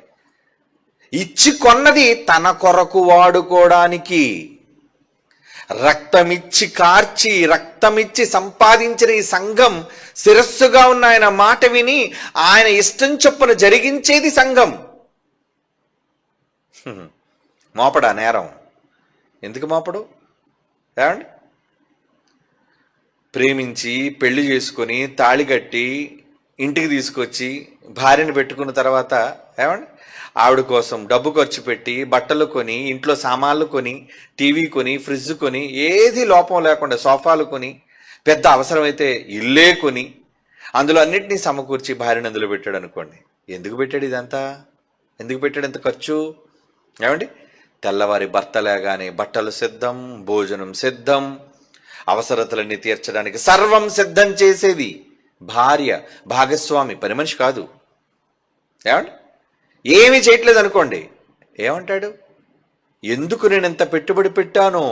Speaker 1: ఇచ్చి కొన్నది తన కొరకు వాడుకోవడానికి. రక్తమిచ్చి కార్చి, రక్తమిచ్చి సంపాదించిన ఈ సంఘం శిరస్సుగా ఉన్న ఆయన మాట విని ఆయన ఇష్టం చొప్పున జరిగించేది సంఘం. మోపడా నేరం? ఎందుకు మోపడు? ఏమండి, ప్రేమించి పెళ్లి చేసుకొని తాళి కట్టి ఇంటికి తీసుకొచ్చి భార్యను పెట్టుకున్న తర్వాత ఏమండి ఆవిడ కోసం డబ్బు ఖర్చు పెట్టి బట్టలు కొని, ఇంట్లో సామాన్లు కొని, టీవీ కొని, ఫ్రిడ్జ్ కొని, ఏది లోపం లేకుండా సోఫాలు కొని, పెద్ద అవసరమైతే ఇల్లే కొని, అందులో అన్నింటినీ సమకూర్చి భార్యను అందులో పెట్టాడు అనుకోండి. ఎందుకు పెట్టాడు ఇదంతా? ఎందుకు పెట్టాడు ఇంత ఖర్చు? ఏమండి, తెల్లవారి భర్త లేగానే బట్టలు సిద్ధం, భోజనం సిద్ధం, అవసరతలన్నీ తీర్చడానికి సర్వం సిద్ధం చేసేది భార్య, భాగస్వామి, పని మనిషి కాదు. ఏమండి, ఏమీ చేయట్లేదు అనుకోండి, ఏమంటాడు? ఎందుకు నేను ఇంత పెట్టుబడి పెట్టాను,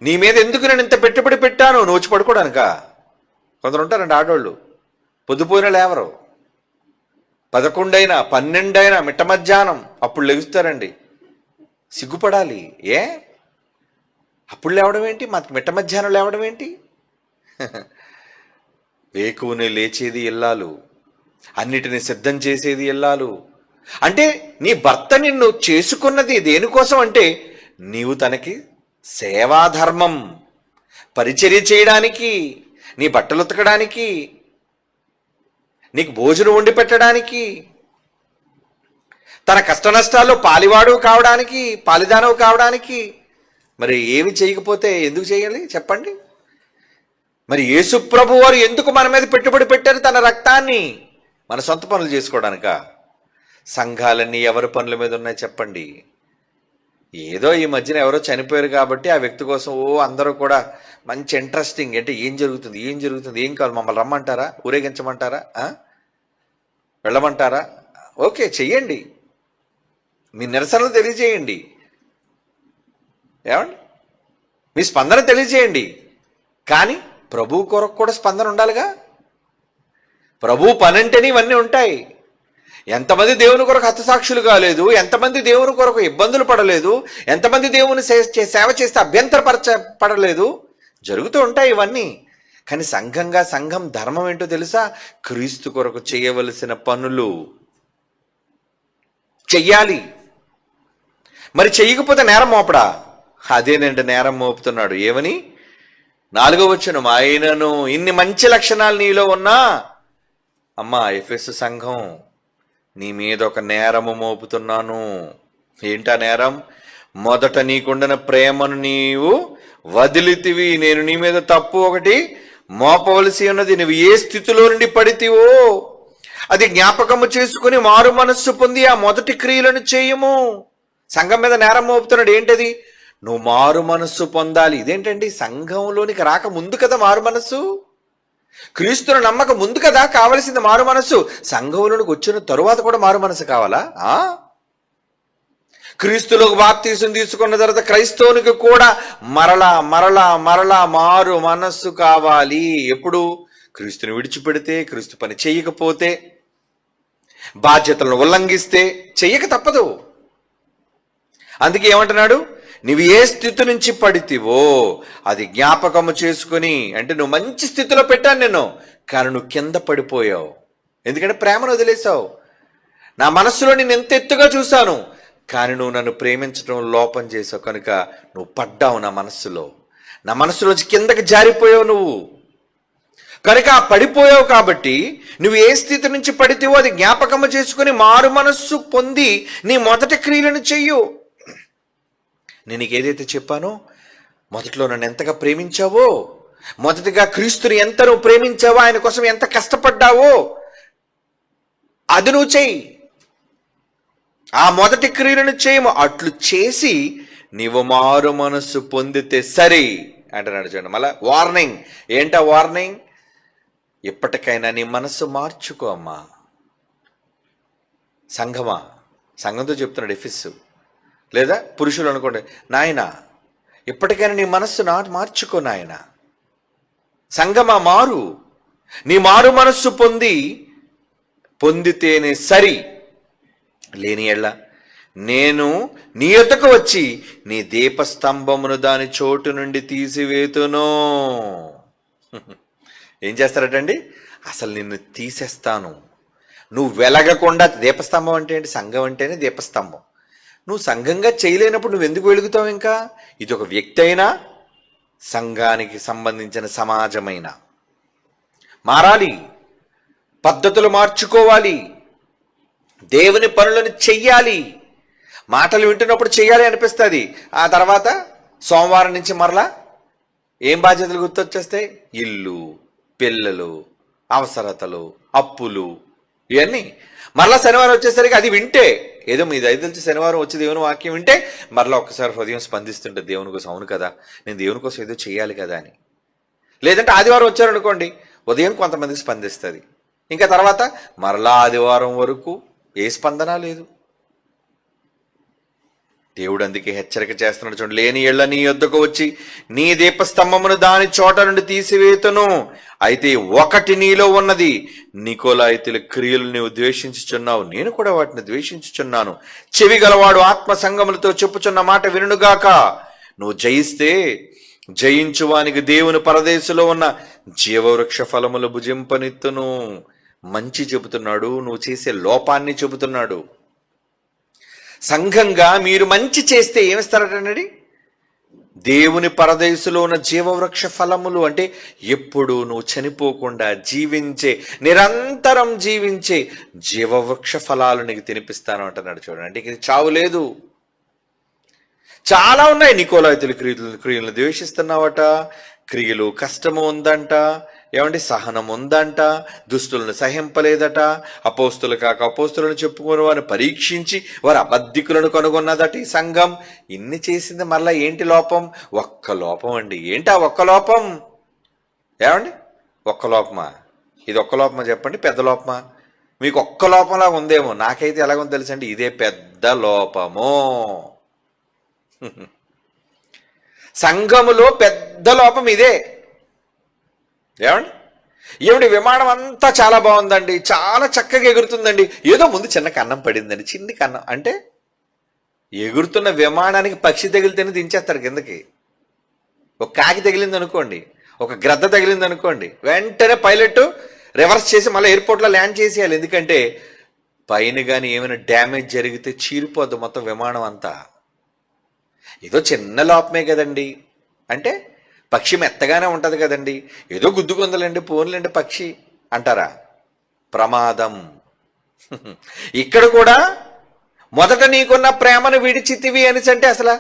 Speaker 1: నీ మీద ఎందుకు నేను ఇంత పెట్టుబడి పెట్టాను, నువ్వు వచ్చి పడుకోవడానిక? కొందరు ఉంటారండి ఆడవాళ్ళు, పొద్దుపోయినా లేవరు, 11 అయినా 12 అయినా మిట్ట మధ్యాహ్నం అప్పుడు లెగుస్తారండి. సిగ్గుపడాలి. ఏ అప్పుడు లేవడం ఏంటి, మిట్ట మధ్యాహ్నం లేవడం ఏంటి? వేకువనే లేచేది ఇల్లాలు, అన్నిటిని సిద్ధం చేసేది ఇల్లాలు. అంటే నీ భర్త నిన్ను చేసుకున్నది దేనికోసం అంటే, నీవు తనకి సేవాధర్మం, పరిచర్య చేయడానికి, నీ బట్టలు ఉతకడానికి, నీకు భోజనం వండి పెట్టడానికి, తన కష్ట నష్టాల్లో పాలివాడు కావడానికి, పాలిదానవు కావడానికి. మరి ఏమి చేయకపోతే ఎందుకు చేయాలి చెప్పండి? మరి యేసు ప్రభు వారు ఎందుకు మన మీద పెట్టుబడి పెట్టారు తన రక్తాన్ని? మన సొంత పనులు చేసుకోవడానిక? సంఘాలన్నీ ఎవరి పనుల మీద ఉన్నాయి చెప్పండి? ఏదో ఈ మధ్యన ఎవరో చనిపోయారు కాబట్టి ఆ వ్యక్తి కోసం అందరూ కూడా మంచి ఇంట్రెస్టింగ్, అంటే ఏం జరుగుతుంది, ఏం జరుగుతుంది, ఏం కావాలి, మమ్మల్ని రమ్మంటారా, ఊరేగించమంటారా, వెళ్ళమంటారా? ఓకే, చెయ్యండి, మీ నిరసనలు తెలియజేయండి. ఏమండి, మీ స్పందన తెలియజేయండి. కానీ ప్రభు కొరకు కూడా స్పందన ఉండాలిగా. ప్రభు పని అంటేనే ఇవన్నీ ఉంటాయి. ఎంతమంది దేవుని కొరకు హతసాక్షులు కాలేదు, ఎంతమంది దేవుని కొరకు ఇబ్బందులు పడలేదు, ఎంతమంది దేవుని సేవ చేస్తే పడలేదు. జరుగుతూ ఉంటాయి ఇవన్నీ. కానీ సంఘంగా సంఘం ధర్మం ఏంటో తెలుసా? క్రీస్తు కొరకు చేయవలసిన పనులు చెయ్యాలి. మరి చెయ్యకపోతే నేరం మోపడా? అదేనండి నేరం మోపుతున్నాడు. ఏమని? 4వ వచనం, ఆయనను ఇన్ని మంచి లక్షణాలు నీలో ఉన్నా, అమ్మా ఎఫెసు సంఘం, నీ మీద ఒక నేరము మోపుతున్నాను. ఏంటా నేరం? మొదట నీకుండిన ప్రేమను నీవు వదిలితివి. నేను నీ మీద తప్పు ఒకటి మోపవలసి ఉన్నది. నువ్వు ఏ స్థితిలో నుండి పడితివో అది జ్ఞాపకము చేసుకుని మారు మనస్సు పొంది ఆ మొదటి క్రియలను చేయము. సంఘం మీద నేరం మోపుతున్నాడు. ఏంటది? నువ్వు మారు మనస్సు పొందాలి. ఇదేంటండి, సంఘంలోనికి రాక ముందు కదా మారు మనస్సు, క్రీస్తును నమ్మక ముందు కదా కావలసింది మారు మనస్సు. సంఘంలోనికి వచ్చిన తరువాత కూడా మారు మనసు కావాలా? క్రీస్తులోకి బాప్తీసం తీసుకున్న తర్వాత క్రైస్తవునికి కూడా మరలా మరలా మరలా మారు మనస్సు కావాలి. ఎప్పుడు? క్రీస్తుని విడిచిపెడితే, క్రీస్తు పని చేయకపోతే, బాధ్యతలను ఉల్లంఘిస్తే, చెయ్యక తప్పదు. అందుకే ఏమంటున్నాడు? నువ్వు ఏ స్థితి నుంచి పడితివో అది జ్ఞాపకము చేసుకుని. అంటే నువ్వు మంచి స్థితిలో పెట్టాను నేను, కానీ నువ్వు కింద పడిపోయావు. ఎందుకంటే ప్రేమను వదిలేసావు. నా మనస్సులో నేను ఎంత ఎత్తుగా చూశాను, కానీ నువ్వు నన్ను ప్రేమించడం లోపం చేసావు కనుక నువ్వు పడ్డావు. నా మనస్సులోంచి కిందకి జారిపోయావు నువ్వు. కనుక పడిపోయావు కాబట్టి నువ్వు ఏ స్థితి నుంచి పడితేవో అది జ్ఞాపకము చేసుకుని మారు మనస్సు పొంది నీ మొదటి క్రియలను చెయ్యు. నేను నీకు ఏదైతే చెప్పానో, మొదట్లో నన్ను ఎంతగా ప్రేమించావో, మొదటిగా క్రీస్తుని ఎంత నువ్వు ప్రేమించావో, ఆయన కోసం ఎంత కష్టపడ్డావో అది నువ్వు చెయ్యి. ఆ మొదటి క్రియలను చేయము. అట్లు చేసి నీవు మారు మనస్సు పొందితే సరి అంటున్నాడు. చూడండి, మళ్ళా వార్నింగ్. ఏంటా వార్నింగ్? ఎప్పటికైనా నీ మనస్సు మార్చుకో అమ్మా. సంఘమా, సంఘంతో చెప్తున్నాడు ఎఫెసు. లేదా పురుషులు అనుకోండి, నాయన ఇప్పటికైనా నీ మనస్సు మార్చుకో నాయన. సంఘమా, మారు. నీ మారు మనస్సు పొందితేనే సరి. లేని ఎళ్ళ నేను నీ యొద్దకు వచ్చి నీ దీపస్తంభమును దాని చోటు నుండి తీసివేతును. ఏం చేస్తారటండి? అసలు నిన్ను తీసేస్తాను. నువ్వు వెలగకుండా. దీపస్తంభం అంటే ఏంటి? సంఘం అంటేనే దీపస్తంభం. నువ్వు సంఘంగా చేయలేనప్పుడు నువ్వు ఎందుకు వెలుగుతావు? ఇంకా ఇది ఒక వ్యక్తి అయినా, సంఘానికి సంబంధించిన సమాజమైనా మారాలి. పద్ధతులు మార్చుకోవాలి. దేవుని పనులను చెయ్యాలి. మాటలు వింటున్నప్పుడు చెయ్యాలి అనిపిస్తుంది. ఆ తర్వాత సోమవారం నుంచి మరలా ఏం బాధ్యతలు గుర్తొచ్చేస్తాయి? ఇల్లు, పిల్లలు, అవసరతలు, అప్పులు, ఇవన్నీ మరలా శనివారం వచ్చేసరికి అది వింటే, ఏదో మీ దయదలిచి శనివారం వచ్చి దేవుని వాక్యం వింటే మరలా ఒక్కసారి హృదయం స్పందిస్తుంటుంది దేవుని కోసం, అవును కదా నేను దేవుని కోసం ఏదో చేయాలి కదా అని. లేదంటే ఆదివారం వచ్చారనుకోండి, ఉదయం కొంతమందికి స్పందిస్తుంది, ఇంకా తర్వాత మరలా ఆదివారం వరకు ఏ స్పందన లేదు. దేవుడు అందుకే హెచ్చరిక చేస్తున్నాడు చూడండి, లేని ఎళ్ళ నీ యొద్దకు వచ్చి నీ దీపస్తంభమును దాని చోట నుండి తీసివేతును, అయితే ఒకటి నీలో ఉన్నది, నికోలాయితుల క్రియలు నీవు ద్వేషించుచున్నావు, నేను కూడా వాటిని ద్వేషించుచున్నాను. చెవి గలవాడు ఆత్మ సంగములతో చెప్పుచున్న మాట వినుగాక. నువ్వు జయిస్తే జయించువానికి దేవుని పరదేశంలో ఉన్న జీవవృక్ష ఫలములు భుజింపనిత్తును. మంచి చెబుతున్నాడు, నువ్వు చేసే లోపాన్ని చెబుతున్నాడు. సంఘంగా మీరు మంచి చేస్తే ఏమిస్తారటండి? దేవుని పరదేశంలో ఉన్న జీవవృక్ష ఫలములు, అంటే ఎప్పుడు నువ్వు చనిపోకుండా జీవించే, నిరంతరం జీవించే జీవవృక్ష ఫలాలు నీకు తినిపిస్తాను అంటున్నాడు చూడండి. అంటే ఇది చావు లేదు. చాలా ఉన్నాయి. నికోలాయితుల క్రియలను ద్వేషిస్తున్నావట, క్రియలు కష్టము ఉందంట, ఏమంటే సహనం ఉందంట, దుస్తులను సహింపలేదట, అపోస్తులు కాక అపోస్తులను చెప్పుకుని వారిని పరీక్షించి వారు అబద్ధికులను కనుగొన్నదట ఈ సంఘం. ఇన్ని చేసింది మరలా ఏంటి లోపం? ఒక్క లోపం అండి. ఏంటి ఆ ఒక్క లోపం? ఏమండి ఒక్క లోపమా? ఇది ఒక్క లోపమా చెప్పండి, పెద్ద లోపమా? మీకు ఒక్క లోపంలాగా ఉందేమో, నాకైతే ఎలాగో తెలుసండి, ఇదే పెద్ద లోపము. సంఘములో పెద్ద లోపం ఇదే. ఏమండి విమానం అంతా చాలా బాగుందండి, చాలా చక్కగా ఎగురుతుందండి, ఏదో ముందు చిన్న కన్నం పడిందండి, చిన్ని కన్నం. అంటే ఎగురుతున్న విమానానికి పక్షి తగిలితేనే దించేస్తారు కిందకి. ఒక కాకి తగిలింది అనుకోండి, ఒక గ్రద్ద తగిలింది అనుకోండి, వెంటనే పైలట్ రివర్స్ చేసి మళ్ళీ ఎయిర్పోర్ట్లో ల్యాండ్ చేసేయాలి. ఎందుకంటే పైన కానీ ఏమైనా డ్యామేజ్ జరిగితే చీరిపోద్దు మొత్తం విమానం అంతా. ఏదో చిన్న లోపమే కదండి, అంటే పక్షి మెత్తగానే ఉంటుంది కదండి, ఏదో గుద్దుకుందలండి పోన్లండి పక్షి అంటారా? ప్రమాదం. ఇక్కడ కూడా మొదట నీకున్న ప్రేమను విడిచితివి అనేసి అంటే అసలు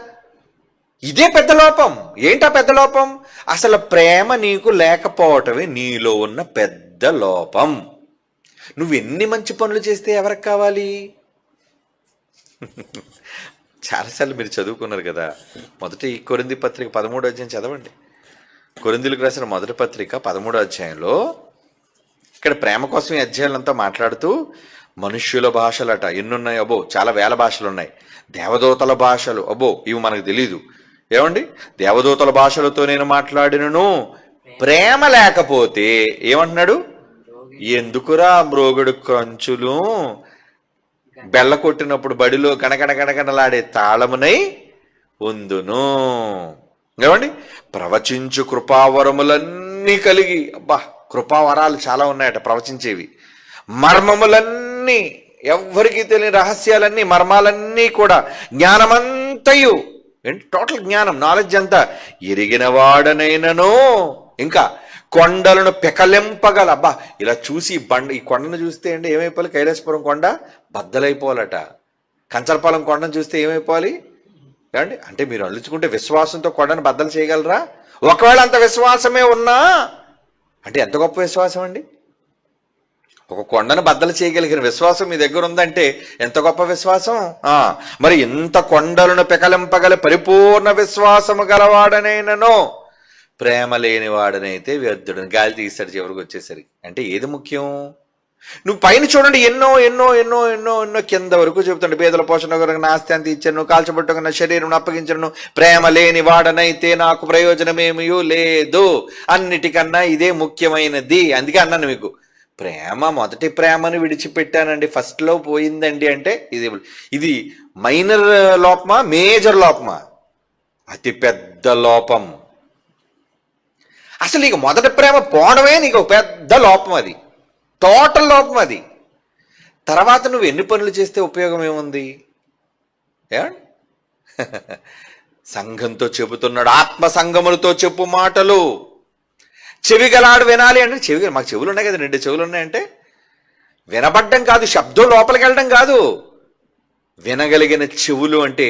Speaker 1: ఇదే పెద్ద లోపం. ఏంటా పెద్ద లోపం? అసలు ప్రేమ నీకు లేకపోవటమే నీలో ఉన్న పెద్ద లోపం. నువ్వెన్ని మంచి పనులు చేస్తే ఎవరికి కావాలి? చాలాసార్లు మీరు చదువుకున్నారు కదా, మొదటి కొరింథీ పత్రిక 13వ అధ్యాయం చదవండి. కొరింథీయులకు రాసిన మొదటి పత్రిక 13వ అధ్యాయంలో ఇక్కడ ప్రేమ కోసం ఈ అధ్యాయులంతా మాట్లాడుతూ మనుష్యుల భాషలట ఎన్నున్నాయి, అబ్బో చాలా వేల భాషలు ఉన్నాయి. దేవదూతల భాషలు, అబ్బో ఇవి మనకు తెలీదు. ఏమండి దేవదూతల భాషలతో నేను మాట్లాడినను, ప్రేమ లేకపోతే ఏమంటున్నాడు? ఎందుకురా మ్రోగుడు కంచులు బెల్ల కొట్టినప్పుడు బడిలో గణగణ గణగణలాడే తాళమునై ఉందును. ఏమండి ప్రవచించు కృపావరములన్నీ కలిగి, అబ్బా కృపావరాలు చాలా ఉన్నాయట ప్రవచించేవి. మర్మములన్నీ, ఎవ్వరికీ తెలియని రహస్యాలన్నీ, మర్మాలన్నీ కూడా, జ్ఞానమంతయు, ఏంటి టోటల్ జ్ఞానం, నాలెడ్జ్ అంతా ఎరిగిన వాడనైనను, ఇంకా కొండలను పెకలింపగల, అబ్బా ఇలా చూసి ఈ కొండను చూస్తే అండి ఏమైపోవాలి? కైలాసపురం కొండ బద్దలైపోవాలట. కంచరపాలెం కొండను చూస్తే ఏమైపోవాలి? ఏమండి అంటే మీరు అల్లుచుకుంటే విశ్వాసంతో కొండను బద్దలు చేయగలరా? ఒకవేళ అంత విశ్వాసమే ఉన్నా అంటే ఎంత గొప్ప విశ్వాసం అండి. ఒక కొండను బద్దలు చేయగలిగిన విశ్వాసం మీ దగ్గర ఉందంటే ఎంత గొప్ప విశ్వాసం. మరి ఇంత కొండలను పెకలింపగల పరిపూర్ణ విశ్వాసము గలవాడనైనను ప్రేమ లేనివాడనైతే వ్యర్థుడని, గాలి తీస్తాడు చివరికి వచ్చేసరికి. అంటే ఏది ముఖ్యం? నువ్వు పైన చూడండి ఎన్నో ఎన్నో ఎన్నో ఎన్నో ఎన్నో కింద వరకు చెబుతాడు, పేదల పోషణ కొరకు నా ఆస్తి అంత ఇచ్చాను, కాల్చబట్టుకు నా శరీరం అప్పగించను, ప్రేమ లేని వాడనైతే నాకు ప్రయోజనమేమీ లేదు. అన్నిటికన్నా ఇదే ముఖ్యమైనది. అందుకే అన్నాను మీకు, ప్రేమ మొదటి ప్రేమను విడిచిపెట్టానండి, ఫస్ట్లో పోయిందండి అంటే ఇది మైనర్ లోపమా మేజర్ లోపమా? అతి పెద్ద లోపం. అసలు నీకు మొదటి ప్రేమ పోవడమే నీకు పెద్ద లోపం, అది టోటల్ లోపం అది. తర్వాత నువ్వు ఎన్ని పనులు చేస్తే ఉపయోగం ఏముంది? సంఘంతో చెబుతున్నాడు, ఆత్మ సంఘములతో చెప్పు మాటలు చెవిగలాడు వినాలి అంటే మాకు చెవులు ఉన్నాయి కదా, 2 చెవులు ఉన్నాయంటే వినబడ్డం కాదు, శబ్దం లోపలికి వెళ్ళడం కాదు. వినగలిగిన చెవులు అంటే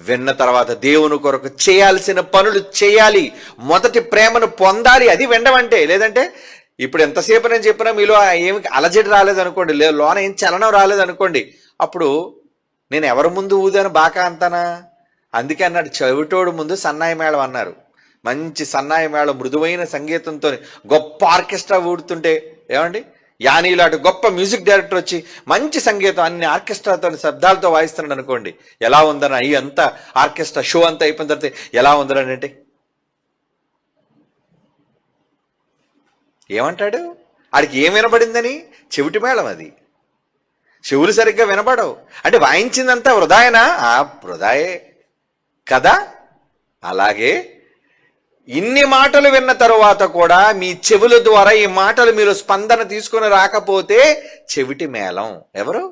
Speaker 1: విన్న తర్వాత దేవుని కొరకు చేయాల్సిన పనులు చేయాలి, మొదటి ప్రేమను పొందాలి, అది వినడం అంటే. లేదంటే ఇప్పుడు ఎంతసేపు నేను చెప్పినా మీలో ఏమి అలజడి రాలేదనుకోండి, లోన ఏం చలనం రాలేదనుకోండి, అప్పుడు నేను ఎవరి ముందు ఊదాను బాకా అంతానా? అందుకే అన్నాడు, చెవిటోడు ముందు సన్నాయి మేళం అన్నారు. మంచి సన్నాయి మేళం మృదువైన సంగీతంతో గొప్ప ఆర్కెస్ట్రా ఊడుతుంటే ఏమండి, యానీలాంటి గొప్ప మ్యూజిక్ డైరెక్టర్ వచ్చి మంచి సంగీతం అన్ని ఆర్కెస్ట్రాతో శబ్దాలతో వాయిస్తున్నాడు అనుకోండి, ఎలా ఉందని ఈ అంతా ఆర్కెస్ట్రా షో అంతా అయిపోయిన తర్వాత ఎలా ఉందని అంటే ఏమంటాడు? ఆడికి ఏం వినబడిందని? చెవిటి మేళం అది. చెవులు సరిగ్గా వినబడవు అంటే వాయించిందంతా వృధాయేనా? వృధాయే కదా. అలాగే ఇన్ని మాటలు విన్న తరువాత కూడా మీ చెవుల ద్వారా ఈ మాటలు మీరు స్పందన తీసుకుని రాకపోతే చెవిటి మేళం. ఎవరు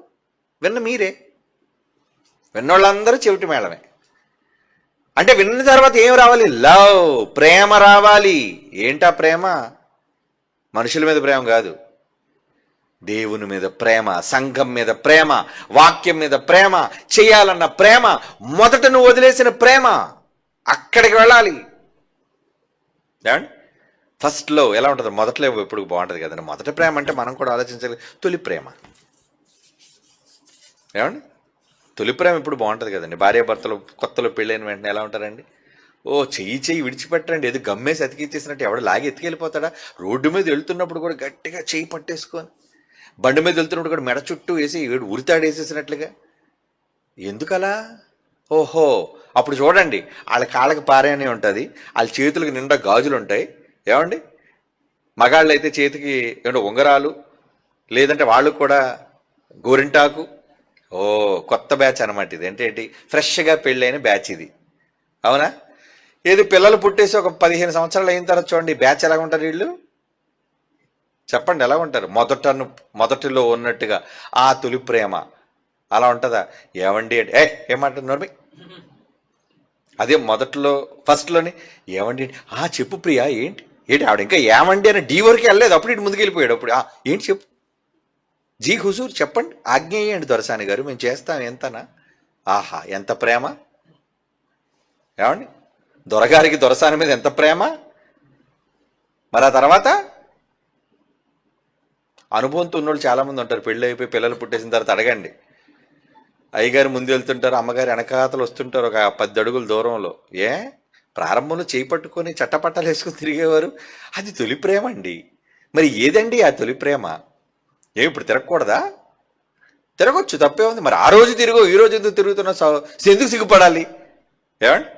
Speaker 1: విన్న? మీరే. విన్నోళ్ళందరూ చెవిటి మేళమే. అంటే విన్న తర్వాత ఏం రావాలి? లవ్, ప్రేమ రావాలి. ఏంటా ప్రేమ? మనుషుల మీద ప్రేమ కాదు, దేవుని మీద ప్రేమ, సంఘం మీద ప్రేమ, వాక్యం మీద ప్రేమ, చేయాలన్న ప్రేమ, మొదట నువ్వు వదిలేసిన ప్రేమ, అక్కడికి వెళ్ళాలి. ఏమండి, ఫస్ట్లో ఎలా ఉంటుంది? మొదట్లో ఎప్పుడు బాగుంటుంది కదండి. మొదటి ప్రేమ అంటే మనం కూడా ఆలోచించాలి. తొలి ప్రేమ ఏమండి, తొలి ప్రేమ ఇప్పుడు బాగుంటుంది కదండి. భార్యాభర్తలు కొత్తలో పెళ్ళైన వెంటనే ఎలా ఉంటారండి? ఓ చెయ్యి విడిచిపెట్టండి, ఏదో గమ్మేసి అతికిచ్చేసినట్టు ఎవడు లాగి ఎత్తుకెళ్ళిపోతాడా? రోడ్డు మీద వెళ్తున్నప్పుడు కూడా గట్టిగా చెయ్యి పట్టేసుకొని, బండి మీద వెళ్తున్నప్పుడు కూడా మెడ చుట్టూ వేసి ఉరితాడు వేసేసినట్లుగా. ఎందుకలా? ఓహో, అప్పుడు చూడండి, వాళ్ళ కాళ్ళకి పారేనే ఉంటుంది, వాళ్ళ చేతులకు నిండా గాజులు ఉంటాయి. ఏమండి, మగాళ్ళు అయితే చేతికి ఏమంటే ఉంగరాలు, లేదంటే వాళ్ళు కూడా గోరింటాకు. ఓ కొత్త బ్యాచ్ అనమాట ఇది. ఏంటి ఫ్రెష్గా పెళ్ళైన బ్యాచ్ ఇది, అవునా? ఏది పిల్లలు పుట్టేసి ఒక 15 సంవత్సరాలు అయిన తర్వాత చూడండి బ్యాచ్ ఎలా ఉంటారు వీళ్ళు. చెప్పండి ఎలా ఉంటారు? మొదటిలో ఉన్నట్టుగా ఆ తొలి ప్రేమ అలా ఉంటుందా? ఏమండి అంటే ఏమంటారు నోర్మి? అదే మొదట్లో ఫస్ట్లోని ఏమండి చెప్పు ప్రియా, ఏంటి ఏంటి ఆవిడ ఇంకా ఏమండి అని డీ వరకు వెళ్ళలేదు, అప్పుడు ఇటు ముందుకు వెళ్ళిపోయాడు. అప్పుడు ఏంటి చెప్పు, జీ హుజూర్ చెప్పండి, ఆజ్ఞేయండి దొరసాని గారు, మేము చేస్తాం ఎంతనా. ఆహా ఎంత ప్రేమ! ఏమండి, దొరగారికి దొరసాని మీద ఎంత ప్రేమ! మరి ఆ తర్వాత అనుభవంతో ఉన్నోళ్ళు చాలామంది ఉంటారు. పెళ్ళి అయిపోయి పిల్లలు పుట్టేసిన తర్వాత అడగండి, అయ్యగారు ముందు వెళ్తుంటారు, అమ్మగారు వెనకాతలు వస్తుంటారు ఒక 10 అడుగుల దూరంలో. ప్రారంభంలో చేయి పట్టుకొని చట్టపట్టాలు వేసుకొని తిరిగేవారు. అది తొలి ప్రేమ అండి. మరి ఏదండి ఆ తొలి ప్రేమ? ఇప్పుడు తిరగకూడదా? తిరగొచ్చు, తప్పే ఉంది. మరి ఆ రోజు తిరుగు, ఈ రోజు ఎందుకు తిరుగుతున్నావు? ఎందుకు సిగ్గుపడాలి? ఏమండి,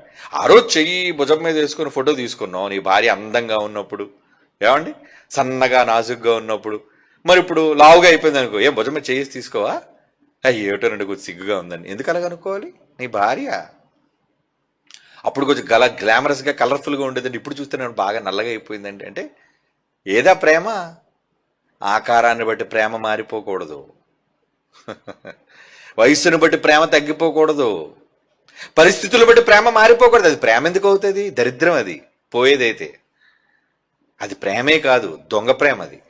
Speaker 1: ఆ రోజు చెయ్యి భుజం మీద వేసుకొని ఫోటో తీసుకున్నావు నీ భార్య అందంగా ఉన్నప్పుడు, ఏమండి సన్నగా నాజుగ్గా ఉన్నప్పుడు. మరి ఇప్పుడు లావుగా అయిపోయింది అనుకో, భుజం మీద చేసి తీసుకోవా? ఏటో రెండు కొంచెం సిగ్గుగా ఉందండి. ఎందుకు అలాగ అనుకోవాలి? నీ భార్య అప్పుడు కొంచెం గ్లామరస్గా కలర్ఫుల్గా ఉండేదండి, ఇప్పుడు చూస్తే నేను బాగా నల్లగా అయిపోయిందండి. అంటే ఏదా ప్రేమ? ఆకారాన్ని బట్టి ప్రేమ మారిపోకూడదు, వయస్సును బట్టి ప్రేమ తగ్గిపోకూడదు, పరిస్థితులు బట్టి ప్రేమ మారిపోకూడదు. అది ప్రేమ ఎందుకు అవుతుంది? దరిద్రం అది పోయేదైతే. అది ప్రేమే కాదు, దొంగ ప్రేమ అది.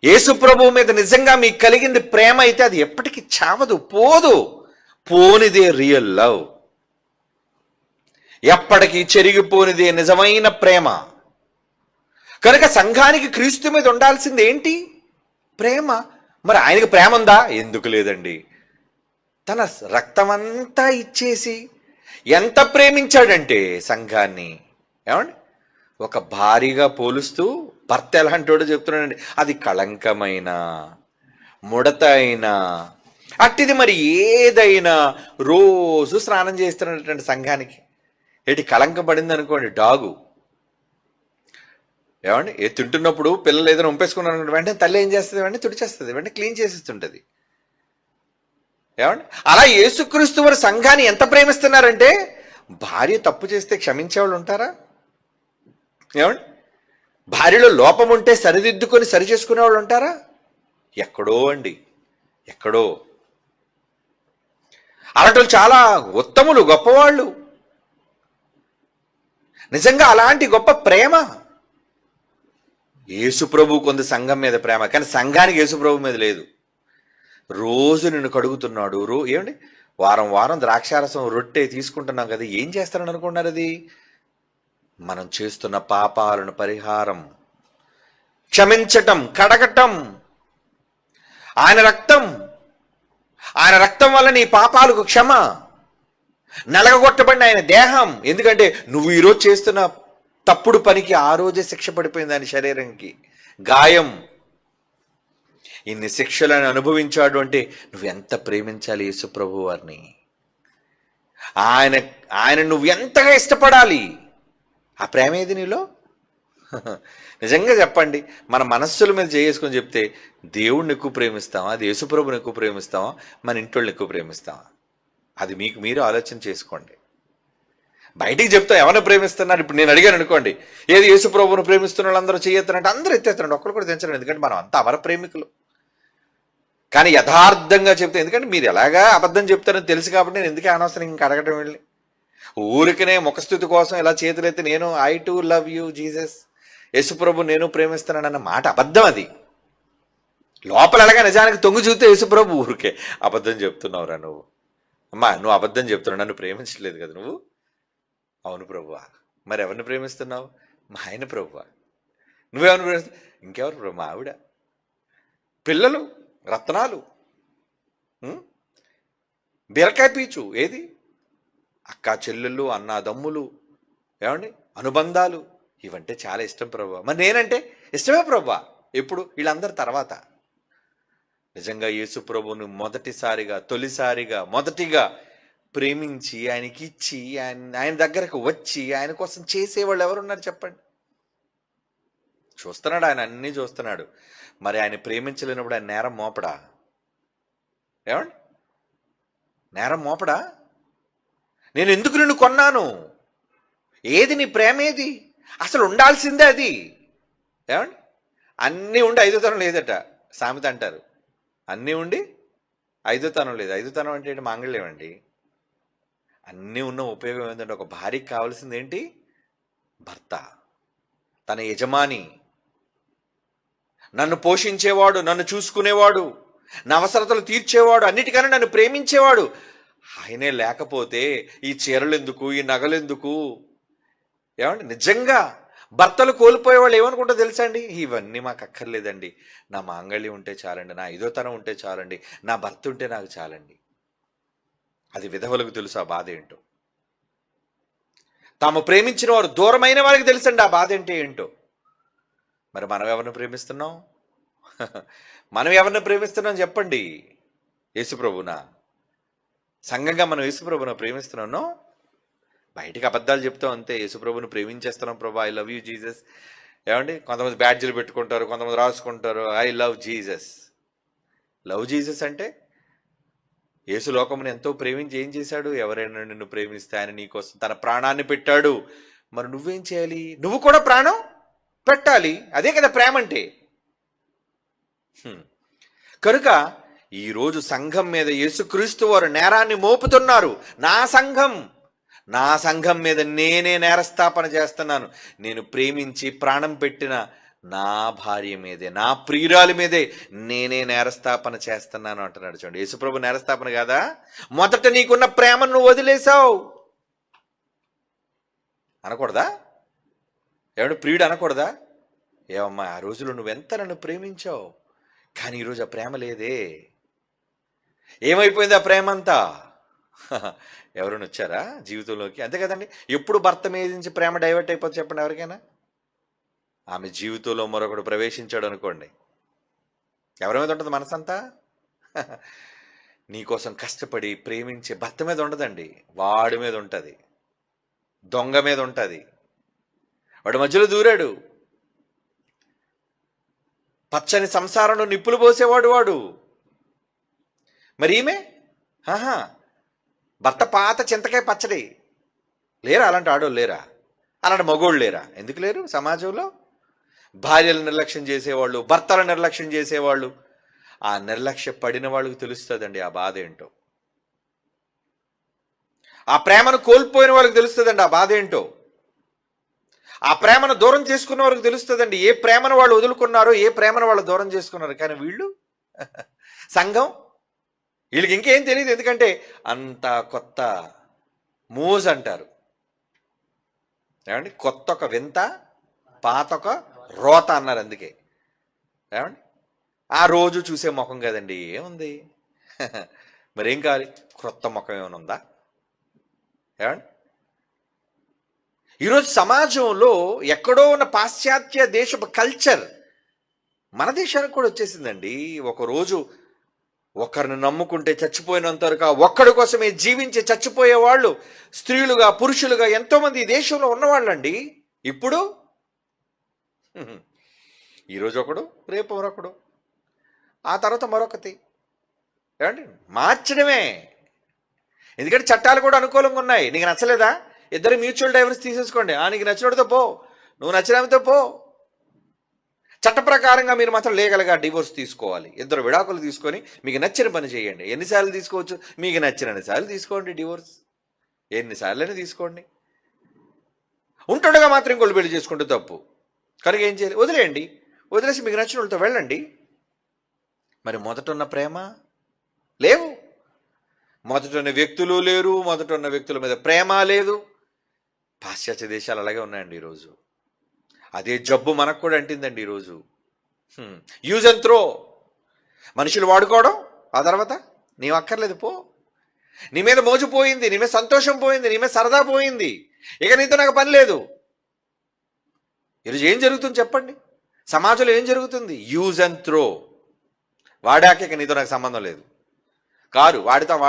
Speaker 1: యేసు ప్రభువు మీద నిజంగా మీకు కలిగింది ప్రేమ అయితే అది ఎప్పటికీ చావదు, పోదు. పోనిదే రియల్ లవ్, ఎప్పటికీ చెరిగిపోనిదే నిజమైన ప్రేమ. కనుక సంఘానికి క్రీస్తు మీద ఉండాల్సింది ఏంటి? ప్రేమ. మరి ఆయనకి ప్రేమ ఉందా? ఎందుకు లేదండి. తన రక్తమంతా ఇచ్చేసి ఎంత ప్రేమించాడంటే సంఘాన్ని, ఏమండి ఒక భారీగా పోలుస్తూ భర్త ఎలాంటోడో చెప్తున్నాడండి. అది కళంకమైన, ముడత అయినా, అట్టిది మరి ఏదైనా రోజు స్నానం చేస్తున్నటువంటి సంఘానికి. కళంకం పడింది అనుకోండి, డాగు ఏమండి తింటున్నప్పుడు పిల్లలు ఏదైనా ఉంపేసుకున్నారు వెంటనే తల్లి ఏం చేస్తుంది? వెంటనే తుడిచేస్తుంది, వెంటనే క్లీన్ చేసేస్తుంటుంది. ఏమండి అలా యేసుక్రీస్తు వారి సంఘాన్ని ఎంత ప్రేమిస్తున్నారంటే, భార్య తప్పు చేస్తే క్షమించేవాళ్ళు ఉంటారా? ఏమండి భార్యలో లోపం ఉంటే సరిదిద్దుకొని సరి చేసుకునే వాళ్ళు ఉంటారా? ఎక్కడో అండి, ఎక్కడో. అలాంటి చాలా ఉత్తములు, గొప్పవాళ్ళు. నిజంగా అలాంటి గొప్ప ప్రేమ యేసుప్రభు కొంత సంఘం మీద ప్రేమ, కానీ సంఘానికి యేసుప్రభు మీద లేదు. రోజు నిన్ను కడుగుతున్నాడు. ఏమండి వారం వారం ద్రాక్షారసం రొట్టె తీసుకుంటున్నాం కదా, ఏం చేస్తారని అనుకున్నారు? అది మనం చేస్తున్న పాపాలను పరిహారం, క్షమించటం, కడగటం. ఆయన రక్తం, ఆయన రక్తం వల్ల నీ పాపాలకు క్షమ. నలగగొట్టబడిన ఆయన దేహం. ఎందుకంటే నువ్వు ఈరోజు చేస్తున్న తప్పుడు పనికి ఆ రోజే శిక్ష పడిపోయింది ఆయన శరీరంకి. గాయం. ఇన్ని శిక్షలను అనుభవించాడు అంటే నువ్వు ఎంత ప్రేమించాలి యేసు ప్రభు వారిని. ఆయన ఆయన నువ్వు ఎంతగా ఇష్టపడాలి. ఆ ప్రేమ ఏది నీలో? నిజంగా చెప్పండి, మన మనస్సుల మీద చేసుకొని చెప్తే దేవుణ్ణి ఎక్కువ ప్రేమిస్తావా, అది యేసుప్రభుని ఎక్కువ ప్రేమిస్తావా, మన ఇంటోళ్ళని ఎక్కువ ప్రేమిస్తావా? అది మీకు మీరు ఆలోచన చేసుకోండి. బయటికి చెప్తా ఎవరిని ప్రేమిస్తున్నారు. ఇప్పుడు నేను అడిగాను అనుకోండి, ఏది యేసుప్రభుని ప్రేమిస్తున్న వాళ్ళందరూ చేయొత్తారంటే అందరూ ఎత్తేస్తారండి, ఒక్కరు కూడా తెంచరండి. ఎందుకంటే మనం అంతా అవర ప్రేమికులు. కానీ యథార్థంగా చెప్తే, ఎందుకంటే మీరు ఎలాగా అబద్ధం చెప్తారని తెలుసు కాబట్టి నేను ఎందుకే అనవసరం ఇంకా అడగటం వెళ్ళి ఊరికనే ముఖస్థుతి కోసం ఇలా చేతులైతే నేను I to love you Jesus, యేసుప్రభు నేను ప్రేమిస్తున్నానన్న మాట అబద్ధం. అది లోపల ఎలాగా నిజానికి తొంగి చూస్తే యేసుప్రభు ఊరికే అబద్ధం చెప్తున్నావురా నువ్వు, అమ్మా నువ్వు అబద్ధం చెప్తున్నావు, నన్ను ప్రేమించలేదు కదా నువ్వు. అవును ప్రభువా. మరి ఎవరిని ప్రేమిస్తున్నావు? మా ఆయన ప్రభువా. నువ్వెవరిని ప్రేమిస్తావు? ఇంకెవరు ప్రభు? మా ఆవిడ, పిల్లలు, రత్నాలు, బీరకాయ పీచు, ఏది అక్క చెల్లెళ్ళు, అన్నాదమ్ములు, ఏమండి అనుబంధాలు, ఇవంటే చాలా ఇష్టం ప్రభువా. మరి నేనంటే ఇష్టమే ప్రభువా. ఎప్పుడు? వీళ్ళందరి తర్వాత. నిజంగా యేసు ప్రభువును మొదటిగా ప్రేమించి ఆయనకి ఇచ్చి ఆయన దగ్గరకు వచ్చి ఆయన కోసం చేసేవాళ్ళు ఎవరున్నారు చెప్పండి? చూస్తున్నాడు, ఆయన అన్నీ చూస్తున్నాడు. మరి ఆయన ప్రేమించలేనప్పుడు ఆయన నేరం మోపడా? ఏమండి నేరం మోపడా? నేను ఎందుకు నిన్ను కొన్నాను? ఏది నీ ప్రేమ? ఏది అసలు ఉండాల్సిందే అది. ఏమండి అన్నీ ఉండి ఐదోతనం లేదట సామెత అంటారు. అన్నీ ఉండి ఐదోతనం లేదు. ఐదోతనం అంటే ఏంటి? మాంగళ్యం అండి. అన్నీ ఉన్న ఉపయోగం ఏంటంటే, ఒక భార్యకి కావాల్సింది ఏంటి? భర్త, తన యజమాని, నన్ను పోషించేవాడు, నన్ను చూసుకునేవాడు, నా అవసరతలు తీర్చేవాడు, అన్నిటికన్నా నన్ను ప్రేమించేవాడు. ఆయనే లేకపోతే ఈ చీరలు ఎందుకు, ఈ నగలు ఎందుకు? ఏమండి నిజంగా భర్తలు కోల్పోయేవాళ్ళు ఏమనుకుంటా తెలుసా అండి? ఇవన్నీ మాకు అక్కర్లేదండి, నా మాంగళ్యం ఉంటే చాలండి, నా ఐదోతనం ఉంటే చాలండి, నా భర్త ఉంటే నాకు చాలండి. అది విధవలకు తెలుసు ఆ బాధ ఏంటో. తాము ప్రేమించిన వారు దూరమైన వారికి తెలుసండి ఆ బాధ అంటే ఏంటో. మరి మనం ఎవరిని ప్రేమిస్తున్నాం? మనం ఎవరిని ప్రేమిస్తున్నాం చెప్పండి? యేసుప్రభునా? సంఘంగా మనం యేసుప్రభుని ప్రేమిస్తున్నాం? బయటికి అబద్ధాలు చెప్తాం అంతే. యేసుప్రభుని ప్రేమించేస్తున్నాం, ప్రభు ఐ లవ్ యూ జీసస్. ఏమండి కొంతమంది బ్యాడ్జీలు పెట్టుకుంటారు, కొంతమంది రాసుకుంటారు I love Jesus. Love Jesus అంటే యేసు లోకమును ఎంతో ప్రేమించి ఏం చేశాడు? ఎవరైనా నిన్ను ప్రేమిస్తే ఆయన నీకోసం తన ప్రాణాన్ని పెట్టాడు. మరి నువ్వేం చేయాలి? నువ్వు కూడా ప్రాణం పెట్టాలి. అదే కదా ప్రేమ అంటే. కనుక ఈరోజు సంఘం మీద యేసుక్రీస్తు వారు నేరాన్ని మోపుతున్నారు. నా సంఘం మీద నేనే నేరస్థాపన చేస్తున్నాను. నేను ప్రేమించి ప్రాణం పెట్టిన నా భార్య మీదే, నా ప్రియురాలి మీదే నేనే నేరస్థాపన చేస్తున్నాను అంటున్నాడు. చూడండి, యేసుప్రభు నేరస్థాపన కాదా? మొదట నీకున్న ప్రేమను నువ్వు వదిలేసావు అనకూడదా? ఏమంటే ప్రియుడు అనకూడదా? ఏమమ్మా ఆ రోజులో నువ్వెంత నన్ను ప్రేమించావు, కానీ ఈరోజు ఆ ప్రేమ లేదే. ఏమైపోయింది ఆ ప్రేమ అంతా? ఎవరైనా వచ్చారా జీవితంలోకి? అంతే కదండి. ఎప్పుడు భర్త మీద నుంచి ప్రేమ డైవర్ట్ అయిపోతుంది చెప్పండి ఎవరికైనా? ఆమె జీవితంలో మరొకడు ప్రవేశించాడు అనుకోండి, ఎవరి మీద ఉంటుంది మనసంతా? నీకోసం కష్టపడి ప్రేమించే భర్త మీద ఉండదండి, వాడి మీద ఉంటుంది, దొంగ మీద ఉంటుంది. వాడి మధ్యలో దూరాడు, పచ్చని సంసారంలో నిప్పులు పోసేవాడు వాడు. మరి ఈమె భర్త పాత చింతకాయ పచ్చడి. లేరా అలాంటి ఆడోళ్ళు? లేరా అలాంటి మగోళ్ళు? లేరా? ఎందుకు లేరు సమాజంలో? భార్యలు నిర్లక్ష్యం చేసేవాళ్ళు, భర్తల నిర్లక్ష్యం చేసేవాళ్ళు, ఆ నిర్లక్ష్య పడిన వాళ్ళకి తెలుస్తుందండి ఆ బాధ ఏంటో. ఆ ప్రేమను కోల్పోయిన వాళ్ళకి తెలుస్తుందండి ఆ బాధ ఏంటో. ఆ ప్రేమను దూరం చేసుకున్న వాళ్ళకి తెలుస్తుందండి ఏ ప్రేమను వాళ్ళు వదులుకున్నారో, ఏ ప్రేమను వాళ్ళు దూరం చేసుకున్నారు. కానీ వీళ్ళు సంఘం, వీళ్ళకి ఇంకేం తెలియదు. ఎందుకంటే అంత కొత్త మోజ్ అంటారు. ఏమండి, కొత్త ఒక వింత పాత ఒక రోత అన్నారు. అందుకే ఏమండి, ఆ రోజు చూసే ముఖం కదండి, ఏముంది? మరేం కావాలి? క్రొత్త ముఖం ఏమైనా ఉందా? ఏమండి, ఈరోజు సమాజంలో ఎక్కడో ఉన్న పాశ్చాత్య దేశపు కల్చర్ మన దేశానికి కూడా వచ్చేసిందండి. ఒకరోజు ఒకరిని నమ్ముకుంటే చచ్చిపోయినంత వరకు ఒక్కడి కోసమే జీవించి చచ్చిపోయే వాళ్ళు స్త్రీలుగా పురుషులుగా ఎంతోమంది ఈ దేశంలో ఉన్నవాళ్ళండి. ఇప్పుడు ఈరోజు ఒకడు, రేపు మరొకడు, ఆ తర్వాత మరొకటి. ఏమండి, మార్చడమే. ఎందుకంటే చట్టాలు కూడా అనుకూలంగా ఉన్నాయి. నీకు నచ్చలేదా, ఇద్దరు మ్యూచువల్ డైవర్స్ తీసేసుకోండి. నీకు నచ్చినోడితో పో, నువ్వు నచ్చినతో పో. చట్ట ప్రకారంగా మీరు మాత్రం లీగల్గా డివోర్స్ తీసుకోవాలి. ఇద్దరు విడాకులు తీసుకొని మీకు నచ్చిన పని చేయండి. ఎన్నిసార్లు తీసుకోవచ్చు? మీకు నచ్చినన్ని సార్లు తీసుకోండి డివోర్స్, ఎన్నిసార్లైనా తీసుకోండి. ఉంటుండగా మాత్రం ఇంకోళ్ళు పెళ్లి చేసుకుంటే తప్పు కనుక ఏం చేయాలి? వదిలేయండి. వదిలేసి మీకు నచ్చిన వాళ్ళతో వెళ్ళండి. మరి మొదట ఉన్న ప్రేమ లేవు, మొదట ఉన్న వ్యక్తులు లేరు, మొదట ఉన్న వ్యక్తుల మీద ప్రేమ లేదు. పాశ్చాత్య దేశాలు అలాగే ఉన్నాయండి ఈరోజు. అదే జబ్బు మనకు కూడా అంటిందండి ఈరోజు. Use and throw. మనుషులు వాడుకోవడం, ఆ తర్వాత నీవు అక్కర్లేదు పో. నీ మీద మోజు పోయింది, నీ మీద సంతోషం పోయింది, నీ మీద సరదా పోయింది, ఇక నీతో నాకు పని లేదు. ఈరోజు ఏం జరుగుతుంది చెప్పండి? సమాజంలో ఏం జరుగుతుంది? Use and throw. వాడాక ఇక నీతో నాకు సంబంధం లేదు. కారు వాడుతాం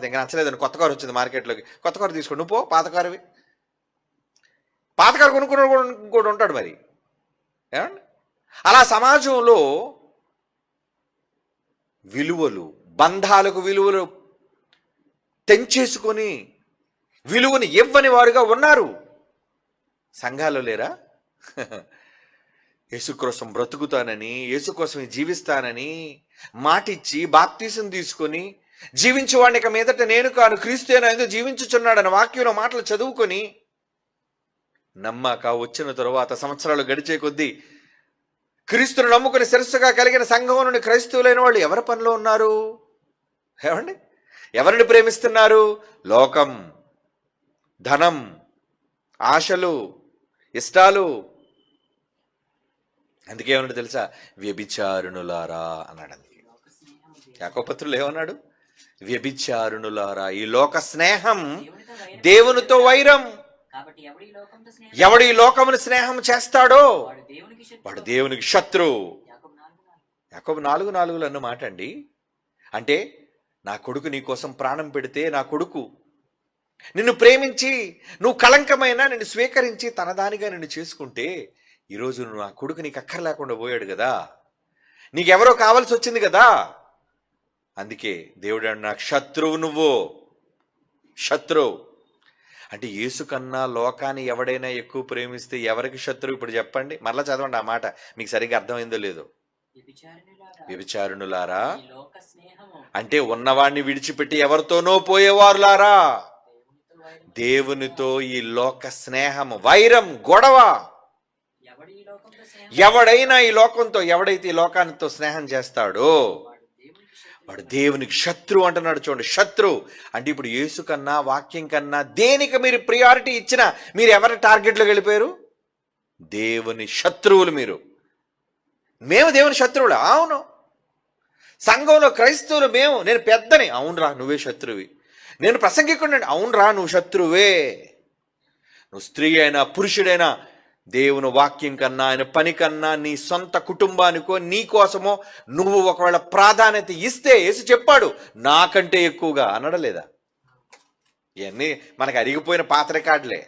Speaker 1: ఇంకా నచ్చలేదని కొత్త కారు వచ్చింది మార్కెట్లోకి, కొత్త కారు తీసుకోండి, నువ్వు పో. పాత కారువి, పాత కారు కొనుక్కున్నాడు కూడా ఇంకోటి ఉంటాడు మరి. ఏమండి, అలా సమాజంలో విలువలు, బంధాలకు విలువలు తెంచేసుకొని విలువని ఇవ్వని వారుగా ఉన్నారు. సంఘాల్లో లేరా? యేసు కోసం బ్రతుకుతానని, యేసు కోసం జీవిస్తానని మాటిచ్చి బాప్తీసం తీసుకొని జీవించేవాడిని ఇక మీదట నేను కాను క్రీస్తుయేనా ఎందుకు జీవించుచున్నాడని వాక్యంలో మాటలు చదువుకొని నమ్మాక వచ్చిన తరువాత సంవత్సరాలు గడిచే కొద్దీ క్రీస్తును నమ్ముకుని శిరస్సుగా కలిగిన సంఘం నుండి క్రైస్తవులైన వాళ్ళు ఎవరి పనిలో ఉన్నారు? ఏమండి, ఎవరిని ప్రేమిస్తున్నారు? లోకం, ధనం, ఆశలు, ఇష్టాలు. అందుకే ఏమన్నాడు తెలుసా? వ్యభిచారుణులారా అన్నాడు. అందుకే యాకోబు పత్రులు ఏమన్నాడు? వ్యభిచారుణులారా, ఈ లోక స్నేహం దేవునితో వైరం. ఎవడు ఈ లోకమును స్నేహం చేస్తాడో వాడు దేవునికి శత్రువు. యాకోబు 4:4 అన్న మాట అండి. అంటే నా కొడుకు నీ కోసం ప్రాణం పెడితే, నా కొడుకు నిన్ను ప్రేమించి నువ్వు కళంకమైన నిన్ను స్వీకరించి తనదానిగా నిన్ను చేసుకుంటే, ఈరోజు నువ్వు నా కొడుకు నీకు అక్కర్లేకుండా పోయాడు కదా, నీకెవరో కావాల్సి వచ్చింది కదా. అందుకే దేవుడు నాకు శత్రువు, నువ్వు శత్రువు. అంటే యేసు కన్నా లోకాన్ని ఎవడైనా ఎక్కువ ప్రేమిస్తే ఎవరికి శత్రువు? ఇప్పుడు చెప్పండి, మరలా చదవండి ఆ మాట, మీకు సరిగ్గా అర్థమైందో లేదో. వ్యభిచారుణులారా అంటే ఉన్నవాడిని విడిచిపెట్టి ఎవరితోనో పోయేవారులారా, దేవునితో ఈ లోక స్నేహము, వైరం, గొడవ. ఎవడైనా ఈ లోకంతో, ఎవడైతే ఈ లోకానితో స్నేహం చేస్తాడో వాడు దేవునికి శత్రువు అంటున్నాడు. చూడండి, శత్రువు అంటే ఇప్పుడు యేసు కన్నా, వాక్యం కన్నా దేనికి మీరు ప్రియారిటీ ఇచ్చినా మీరు ఎవరి టార్గెట్లోకి వెళ్ళిపోయారు? దేవుని శత్రువులు మీరు. మేము దేవుని శత్రువులు. అవును. సంఘంలో క్రైస్తవులు మేము, నేను పెద్దని, అవునరా నువ్వే శత్రువి. నేను ప్రసంగికుడిని, అవునరా నువ్వు శత్రువే. నువ్వు స్త్రీ అయినా పురుషుడైనా దేవుని వాక్యం కన్నా, ఆయన పని కన్నా, నీ సొంత కుటుంబానికో నీ కోసమో నువ్వు ఒకవేళ ప్రాధాన్యత ఇస్తే, యేసు చెప్పాడు నాకంటే ఎక్కువగా అనడలేదా? ఇవన్నీ మనకు అరిగిపోయిన పాత రికార్డులే.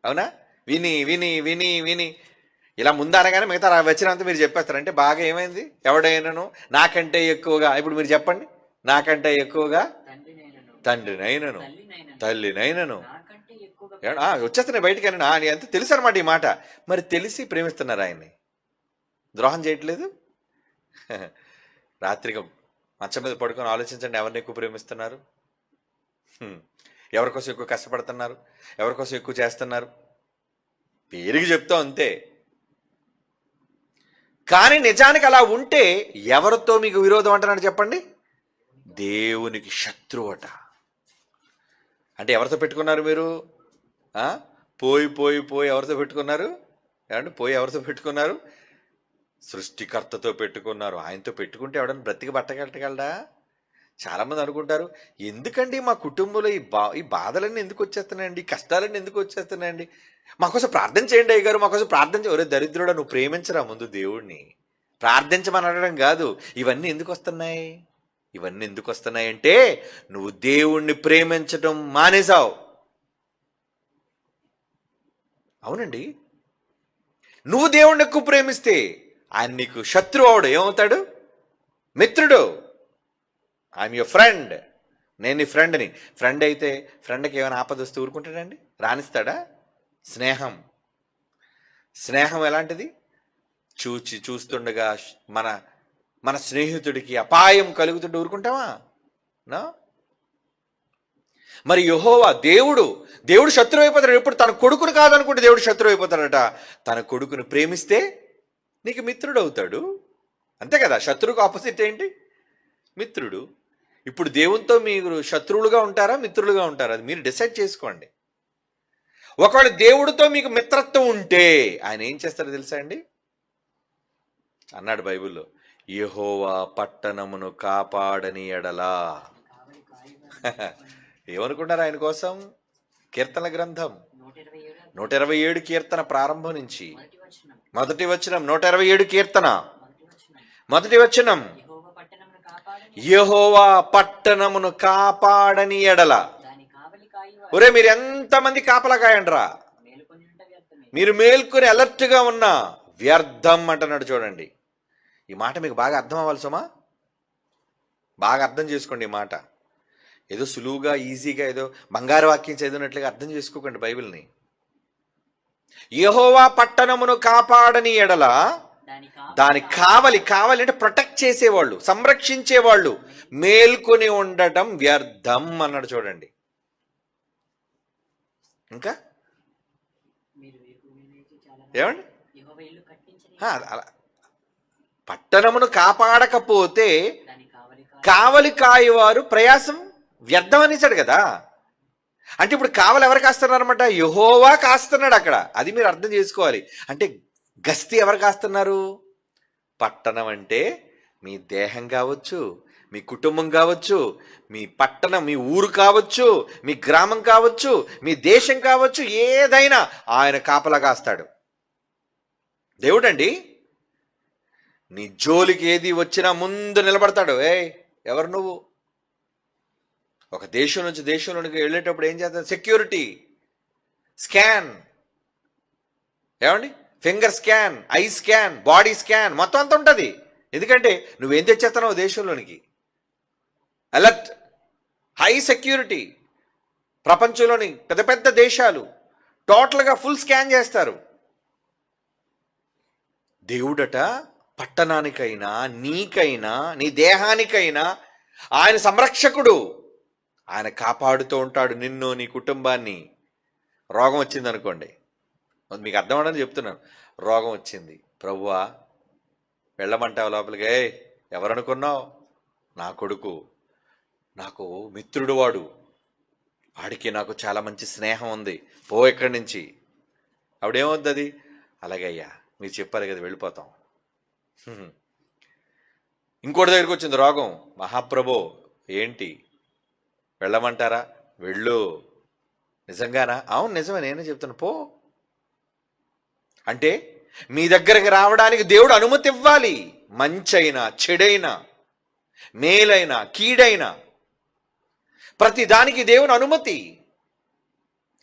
Speaker 1: అవునా? విని విని విని విని ఇలా ముందు అనగానే మిగతా వచ్చినంత మీరు చెప్పేస్తారంటే బాగా ఏమైంది? ఎవడైనాను నాకంటే ఎక్కువగా, ఇప్పుడు మీరు చెప్పండి, నాకంటే ఎక్కువగా తండ్రినైనను తల్లినైనను వచ్చేస్తున్నాయి బయటికి అని ఎంత తెలుసు అనమాట ఈ మాట. మరి తెలిసి ప్రేమిస్తున్నారు ఆయన్ని, ద్రోహం చేయట్లేదు. రాత్రిగా మంచం మీద పడుకొని ఆలోచించండి, ఎవరిని ఎక్కువ ప్రేమిస్తున్నారు, ఎవరికోసం ఎక్కువ కష్టపడుతున్నారు, ఎవరికోసం ఎక్కువ చేస్తున్నారు. పేరుకి చెప్తాం అంతే, కానీ నిజానికి అలా ఉంటే ఎవరితో మీకు విరోధం అంటున్నాడు చెప్పండి? దేవునికి శత్రువట. అంటే ఎవరితో పెట్టుకున్నారు మీరు? పోయి పోయి పోయి ఎవరితో పెట్టుకున్నారు? ఏమంటే పోయి ఎవరితో పెట్టుకున్నారు? సృష్టికర్తతో పెట్టుకున్నారు. ఆయనతో పెట్టుకుంటే ఎవడన్నా బ్రతికి బట్టగట్టగలడా? చాలామంది అనుకుంటారు, ఎందుకండి మా కుటుంబంలో ఈ బాధలన్నీ ఎందుకు వచ్చేస్తున్నాయండి, ఈ కష్టాలన్నీ ఎందుకు వచ్చేస్తున్నాయండి, మాకోసం ప్రార్థన చేయండి అయ్య గారు, మాకోసం ప్రార్థన ఒరే దరిద్రుడా, నువ్వు ప్రేమించరా ముందు దేవుడిని? ప్రార్థించమని అడగడం కాదు. ఇవన్నీ ఎందుకు వస్తున్నాయి? ఇవన్నీ ఎందుకు వస్తున్నాయంటే నువ్వు దేవుణ్ణి ప్రేమించడం మానేసావు. అవునండి, నువ్వు దేవుణ్ణి ఎక్కువ ప్రేమిస్తే ఆయన నీకు శత్రువు అవడు. ఏమవుతాడు? మిత్రుడు. ఐఎమ్ యువర్ ఫ్రెండ్, నేను నీ ఫ్రెండ్ని. ఫ్రెండ్ అయితే ఫ్రెండ్కి ఏమైనా ఆపద వస్తే ఊరుకుంటాడండి? రాణిస్తాడా? స్నేహం, స్నేహం ఎలాంటిది? చూస్తుండగా మన మన స్నేహితుడికి అపాయం కలుగుతుంటే ఊరుకుంటావా? నా మరి యెహోవా దేవుడు శత్రువు అయిపోతాడు. ఎప్పుడు తన కొడుకును కాదనుకుంటే దేవుడు శత్రువు అయిపోతాడట. తన కొడుకును ప్రేమిస్తే నీకు మిత్రుడు అవుతాడు. అంతే కదా? శత్రువుకు ఆపోజిట్ ఏంటి? మిత్రుడు. ఇప్పుడు దేవునితో మీరు శత్రువులుగా ఉంటారా, మిత్రులుగా ఉంటారా? అది మీరు డిసైడ్ చేసుకోండి. ఒకవేళ దేవుడితో మీకు మిత్రత్వం ఉంటే ఆయన ఏం చేస్తారో తెలుసా అండి? అన్నాడు బైబిల్లో, యెహోవా పట్టణమును కాపాడని ఎడలా. ఏమనుకున్నారు ఆయన కోసం? కీర్తన గ్రంథం 127 కీర్తన ప్రారంభం నుంచి మొదటి వచనం. 127 కీర్తన మొదటి వచనం, యెహోవా పట్టణమును కాపాడని ఎడల. ఒరే, మీరు ఎంతమంది కాపలా కాయండ్రా, మీరు మేల్కొని అలర్ట్గా ఉన్నా వ్యర్థం అంటున్నాడు. చూడండి, ఈ మాట మీకు బాగా అర్థం అవ్వాలి సుమా. బాగా అర్థం చేసుకోండి ఈ మాట. ఏదో సులువుగా ఈజీగా ఏదో బంగారు వాక్యం చదివినట్లుగా అర్థం చేసుకోకండి బైబిల్ని. యెహోవా పట్టణమును కాపాడని ఎడల దాని కావలి అంటే ప్రొటెక్ట్ చేసేవాళ్ళు, సంరక్షించేవాళ్ళు మేల్కొని ఉండటం వ్యర్థం అన్నాడు. చూడండి, ఇంకా ఏమండి? అలా పట్టణమును కాపాడకపోతే కావలి కాయవారు ప్రయాసం వ్యర్థం అనేసాడు కదా. అంటే ఇప్పుడు కావలి ఎవరు కాస్తున్నారు అనమాట? యెహోవా కాస్తున్నాడు అక్కడ. అది మీరు అర్థం చేసుకోవాలి. అంటే గస్తీ ఎవరు కాస్తున్నారు? పట్టణం అంటే మీ దేహం కావచ్చు, మీ కుటుంబం కావచ్చు, మీ పట్టణం, మీ ఊరు కావచ్చు, మీ గ్రామం కావచ్చు, మీ దేశం కావచ్చు, ఏదైనా ఆయన కాపలా కాస్తాడు. దేవుడండి, నీ జోలికి ఏది వచ్చినా ముందు నిలబడతాడు. ఎవరు నువ్వు? ఒక దేశం నుంచి దేశంలోనికి వెళ్ళేటప్పుడు ఏం చేస్తాడు? Security scan. ఏమండి? Finger scan, eye scan, body scan, మొత్తం అంతా ఉంటుంది. ఎందుకంటే నువ్వేం తెచ్చేస్తున్నావు దేశంలోనికి? Alert, high security. ప్రపంచంలోని పెద్ద పెద్ద దేశాలు టోటల్గా ఫుల్ స్కాన్ చేస్తారు. దేవుడట పట్టణానికైనా, నీకైనా, నీ దేహానికైనా ఆయన సంరక్షకుడు. ఆయన కాపాడుతూ ఉంటాడు నిన్ను, నీ కుటుంబాన్ని. రోగం వచ్చింది అనుకోండి, మీకు అర్థం అవడానికి చెప్తున్నాను. రోగం వచ్చింది, ప్రభువా వెళ్ళమంటావు లోపలికి. ఎవరనుకున్నావు? నా కొడుకు, నాకు మిత్రుడు వాడు, వాడికి నాకు చాలా మంచి స్నేహం ఉంది, పో ఇక్కడి నుంచి. ఆవిడేమవుద్ది? అది అలాగే అయ్యా మీరు చెప్పారు కదా, వెళ్ళిపోతాం. ఇంకోటి దగ్గరికి వచ్చింది రోగం. మహాప్రభో ఏంటి వెళ్ళమంటారా? వెళ్ళు. నిజంగానా? అవును నిజమే, నేనే చెప్తాను, పో. అంటే మీ దగ్గరికి రావడానికి దేవుడు అనుమతి ఇవ్వాలి. మంచైనా, చెడైనా, మేలైనా, కీడైనా ప్రతి దానికి దేవుని అనుమతి.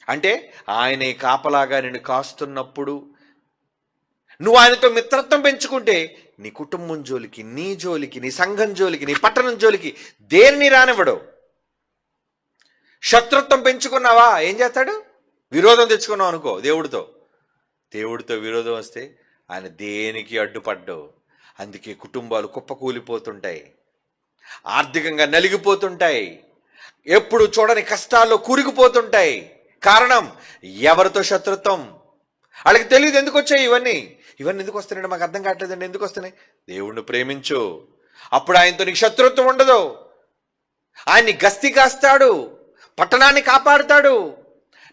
Speaker 1: అంటే ఆయనే కాపలాగా నిన్ను కాస్తున్నప్పుడు నువ్వు ఆయనతో మిత్రత్వం పెంచుకుంటే నీ కుటుంబం జోలికి, నీ జోలికి, నీ సంఘం జోలికి, నీ పట్టణం జోలికి దేనిని రానివ్వడు. శత్రుత్వం పెంచుకున్నావా ఏం చేస్తాడు? విరోధం తెచ్చుకున్నావు అనుకో దేవుడితో విరోధం వస్తే ఆయన దేనికి అడ్డుపడ్డావు. అందుకే కుటుంబాలు కుప్పకూలిపోతుంటాయి, ఆర్థికంగా నలిగిపోతుంటాయి, ఎప్పుడు చూడని కష్టాల్లో కూరుకుపోతుంటాయి. కారణం ఎవరితో శత్రుత్వం? వాళ్ళకి తెలియదు ఎందుకు వచ్చాయి ఇవన్నీ ఎందుకు వస్తున్నాయి మాకు అర్థం కావట్లేదండి. ఎందుకు వస్తున్నాయి? దేవుణ్ణి ప్రేమించు, అప్పుడు ఆయనతో నీకు శత్రుత్వం ఉండదు. ఆయన్ని గస్తీ కాస్తాడు, పట్టణాన్ని కాపాడుతాడు,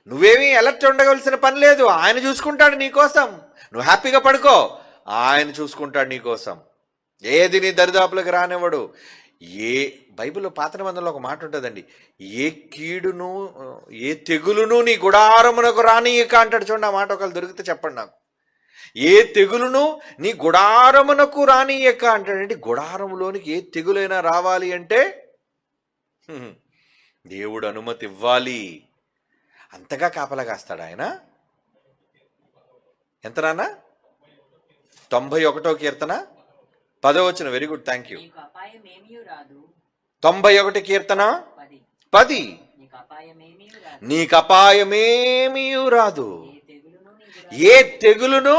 Speaker 1: నువ్వేమీ అలర్ట్ ఉండవలసిన పని లేదు. ఆయన చూసుకుంటాడు నీకోసం. నువ్వు హ్యాపీగా పడుకో, ఆయన చూసుకుంటాడు నీకోసం. ఏది నీ దరిదాపులకు రానివ్వడు. బైబిల్లో పాత నిబంధనలో ఒక మాట ఉంటుందండి, ఏ కీడును ఏ తెగులును నీ గుడారమునకు రానియక అంటాడు. చూడండి, ఆ మాట ఒకళ్ళు దొరికితే చెప్పండి నాకు. ఏ తెగులును నీ గుడారమునకు రానియక అంటాడండి. గుడారంలోనికి ఏ తెగులైనా రావాలి అంటే దేవుడు అనుమతి ఇవ్వాలి. అంతగా కాపలా కాస్తాడు ఆయన. ఎంత నాన్న? 91వ కీర్తన 10వ వచనం. Very good, thank you. 91 కీర్తన 10. నీకు అపాయమేమీ రాదు, ఏ తెగులును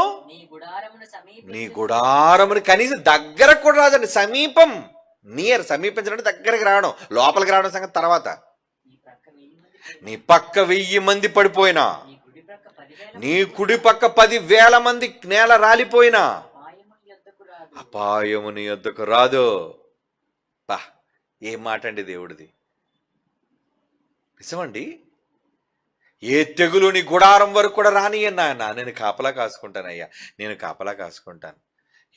Speaker 1: నీ గుడారమును కనీసం దగ్గరకు కూడా రాదండి. సమీపం, నియర్, సమీపించడం దగ్గరకు రావడం, లోపలికి రావడం సంగతి తర్వాత. నీ పక్క 1000 మంది పడిపోయినా, నీ కుడి పక్క 10,000 మంది నేల రాలిపోయినా అపాయము నీ యొద్దకు రాదు. బా, ఏం మాట అండి దేవుడిది. నిజమండి. ఏ తెగులు నీ గుడారం వరకు కూడా రానియన్నా, నేను కాపలా కాసుకుంటానయ్యా, నేను కాపలా కాసుకుంటాను.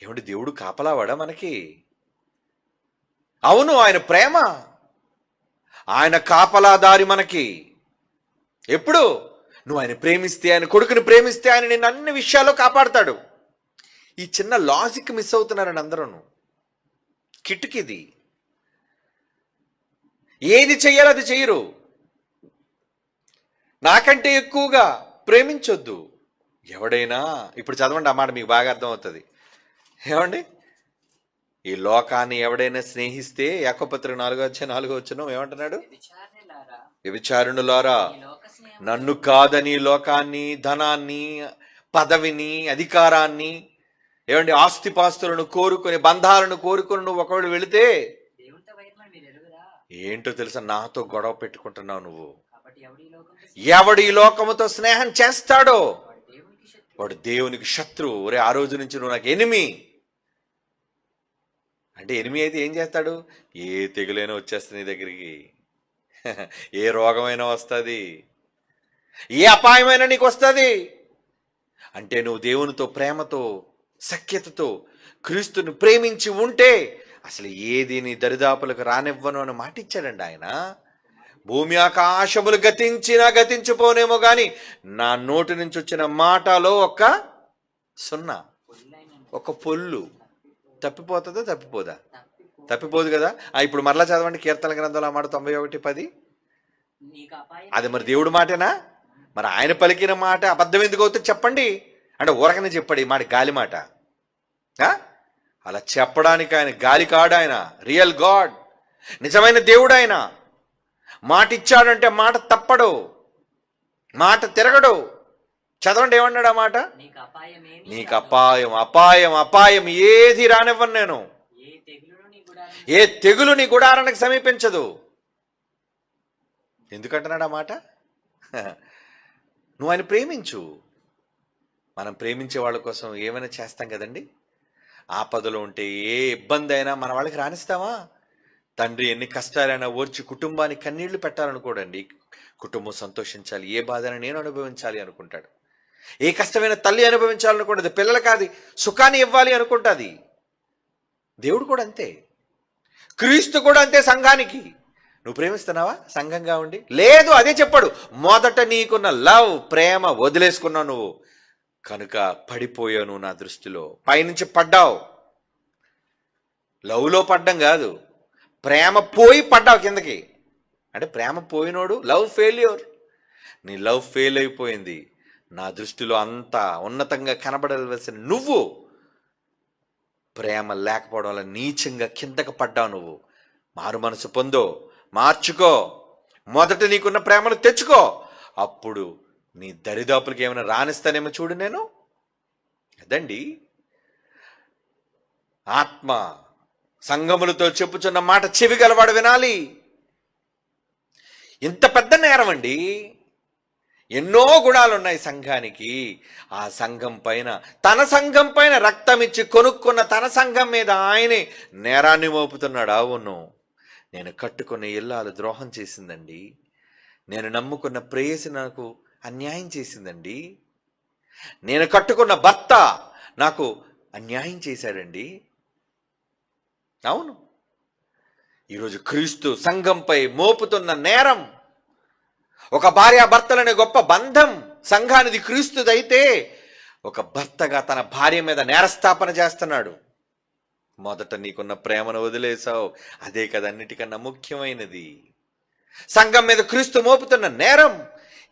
Speaker 1: ఏమండి, దేవుడు కాపలావాడా మనకి? అవును, ఆయన ప్రేమ, ఆయన కాపలాదారి మనకి. ఎప్పుడు నువ్వు ఆయన ప్రేమిస్తే, ఆయన కొడుకుని ప్రేమిస్తే ఆయన నిన్ను అన్ని విషయాల్లో కాపాడతాడు. ఈ చిన్న లాజిక్ మిస్ అవుతున్నారని అందరూ. కిటుకిది. ఏది చెయ్యాలో అది చెయ్యరు. నాకంటే ఎక్కువగా ప్రేమించొద్దు. ఎవడైనా, ఇప్పుడు చదవండి ఆ మాట, మీకు బాగా అర్థమవుతుంది. ఏమండి, ఈ లోకాన్ని ఎవడైనా స్నేహిస్తే, యాకోబు 4:4 ఏమంటున్నాడు? వ్యభిచారుణులారా, నన్ను కాదని లోకాన్ని, ధనాన్ని, పదవిని, అధికారాన్ని, ఏమండి ఆస్తిపాస్తులను కోరుకొని, బంధాలను కోరుకొని నువ్వు ఒకవేళ వెళితే ఏంటో తెలుసా, నాతో గొడవ పెట్టుకుంటున్నావు నువ్వు. ఎవడు ఈ లోకముతో స్నేహం చేస్తాడో వాడు దేవునికి శత్రువు. ఒరే, ఆ రోజు నుంచి నువ్వు నాకు ఎనిమి. అంటే ఎనిమి అయితే ఏం చేస్తాడు? ఏ తెగులైనా వచ్చేస్తుంది నీ దగ్గరికి, ఏ రోగమైనా వస్తుంది, ఏ అపాయమైనా నీకు వస్తుంది. అంటే నువ్వు దేవునితో ప్రేమతో, సఖ్యతతో, క్రీస్తుని ప్రేమించి ఉంటే అసలు ఏది నీ దరిదాపులకు రానివ్వను అని మాట ఇచ్చాడండి ఆయన. భూమి ఆకాశములు గతించినా గతించిపోనేమో కానీ నా నోటి నుంచి వచ్చిన మాటలో ఒక సున్నా, ఒక పొల్లు తప్పిపోతుందా? తప్పిపోదా? తప్పిపోదు కదా. ఇప్పుడు మరలా చదవండి కీర్తన గ్రంథంలో ఆ మాట 91:10. అది మరి దేవుడి మాటేనా? మరి ఆయన పలికిన మాట అబద్ధం ఎందుకు అవుతుంది చెప్పండి. అంటే ఊరకనే చెప్పాడు ఈ మాట, గాలి మాట. అలా చెప్పడానికి ఆయన గాలి కాడు, ఆయన రియల్ గాడ్, నిజమైన దేవుడు. ఆయన మాట ఇచ్చాడంటే మాట తప్పడు, మాట తిరగడు. చదవండి ఏమన్నాడు ఆ మాట? నీకు అపాయం, అపాయం, అపాయం ఏది రానివ్వను నేను. ఏ తెగులు నీ గుడారానికి సమీపించదు. ఎందుకంటున్నాడు ఆ మాట? నువ్వు ఆయన ప్రేమించు. మనం ప్రేమించే వాళ్ళ కోసం ఏమైనా చేస్తాం కదండి. ఆపదలో ఉంటే ఏ ఇబ్బంది అయినా మన వాళ్ళకి రాణిస్తావా? తండ్రి ఎన్ని కష్టాలైనా ఓర్చి కుటుంబానికి కన్నీళ్లు పెట్టాలనుకోడండి. కుటుంబం సంతోషించాలి, ఏ బాధను నేను అనుభవించాలి అనుకుంటాడు. ఏ కష్టమైన తల్లి అనుభవించాలనుకుంటుంది, పిల్లలకి అది సుఖాన్ని ఇవ్వాలి అనుకుంటుంది. దేవుడు కూడా అంతే, క్రీస్తు కూడా అంతే. సంఘానికి నువ్వు ప్రేమిస్తున్నావా? సంఘంగా ఉండి లేదు, అదే చెప్పాడు. మొదట నీకున్న లవ్, ప్రేమ వదిలేసుకున్నావు నువ్వు కనుక పడిపోయావు నువ్వు నా దృష్టిలో. పైనుంచి పడ్డావు. లవ్లో పడ్డం కాదు, ప్రేమ పోయి పడ్డావు కిందకి. అంటే ప్రేమ పోయినోడు లవ్ ఫెయిల్యూర్. నీ లవ్ ఫెయిల్ అయిపోయింది. నా దృష్టిలో అంత ఉన్నతంగా కనబడవలసిన నువ్వు ప్రేమ లేకపోవడం వల్ల నీచంగా కిందకు పడ్డావు. నువ్వు మారు మనసు పొందో, మార్చుకో, మొదట నీకున్న ప్రేమను తెచ్చుకో. అప్పుడు నీ దరిదాపులకి ఏమైనా రానిస్తానేమో చూడు నేను. అదండి ఆత్మ సంఘములతో చెప్పుచున్న మాట చెవి గలవాడు వినాలి. ఇంత పెద్ద నేరం అండి. ఎన్నో గుణాలు ఉన్నాయి సంఘానికి. ఆ సంఘం పైన, తన సంఘం పైన రక్తం ఇచ్చి కొనుక్కున్న తన సంఘం మీద ఆయనే నేరాన్ని మోపుతున్నాడు. అవును, నేను కట్టుకున్న ఇల్లాలు ద్రోహం చేసిందండి. నేను నమ్ముకున్న ప్రేయసి నాకు అన్యాయం చేసిందండి. నేను కట్టుకున్న భర్త నాకు అన్యాయం చేశాడండి. అవును, ఈరోజు క్రీస్తు సంఘంపై మోపుతున్న నేరం, ఒక భార్యాభర్తలనే గొప్ప బంధం సంఘానిది క్రీస్తుదైతే ఒక భర్తగా తన భార్య మీద నేరస్థాపన చేస్తున్నాడు. మొదట నీకున్న ప్రేమను వదిలేసావు, అదే కదా అన్నిటికన్నా ముఖ్యమైనది. సంఘం మీద క్రీస్తు మోపుతున్న నేరం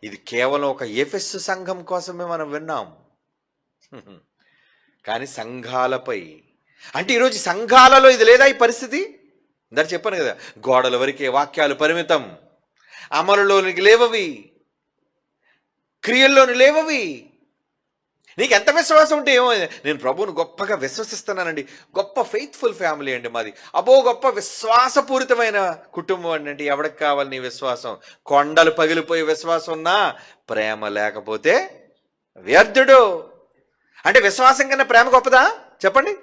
Speaker 1: ఇది కేవలం ఒక ఎఫెసు సంఘం కోసమే మనం విన్నాం. కానీ సంఘాలపై, అంటే ఈరోజు సంఘాలలో ఇది లేదా ఈ పరిస్థితి? ఇందాక చెప్పాను కదా, గోడల వరకే వాక్యాలు పరిమితం, అమలులోనికి లేవవి, క్రియల్లోని లేవవి. నీకు ఎంత విశ్వాసం ఉంటే ఏమో, నేను ప్రభువును గొప్పగా విశ్వసిస్తున్నానండి, గొప్ప ఫెయిత్ఫుల్ ఫ్యామిలీ అండి మాది, అబో గొప్ప విశ్వాసపూరితమైన కుటుంబం అండి. ఎవరికి కావాలి నీ విశ్వాసం? కొండలు పగిలిపోయే విశ్వాసం ఉన్నా ప్రేమ లేకపోతే వ్యర్థుడు. అంటే విశ్వాసం కన్నా ప్రేమ గొప్పదా? చెప్పండి.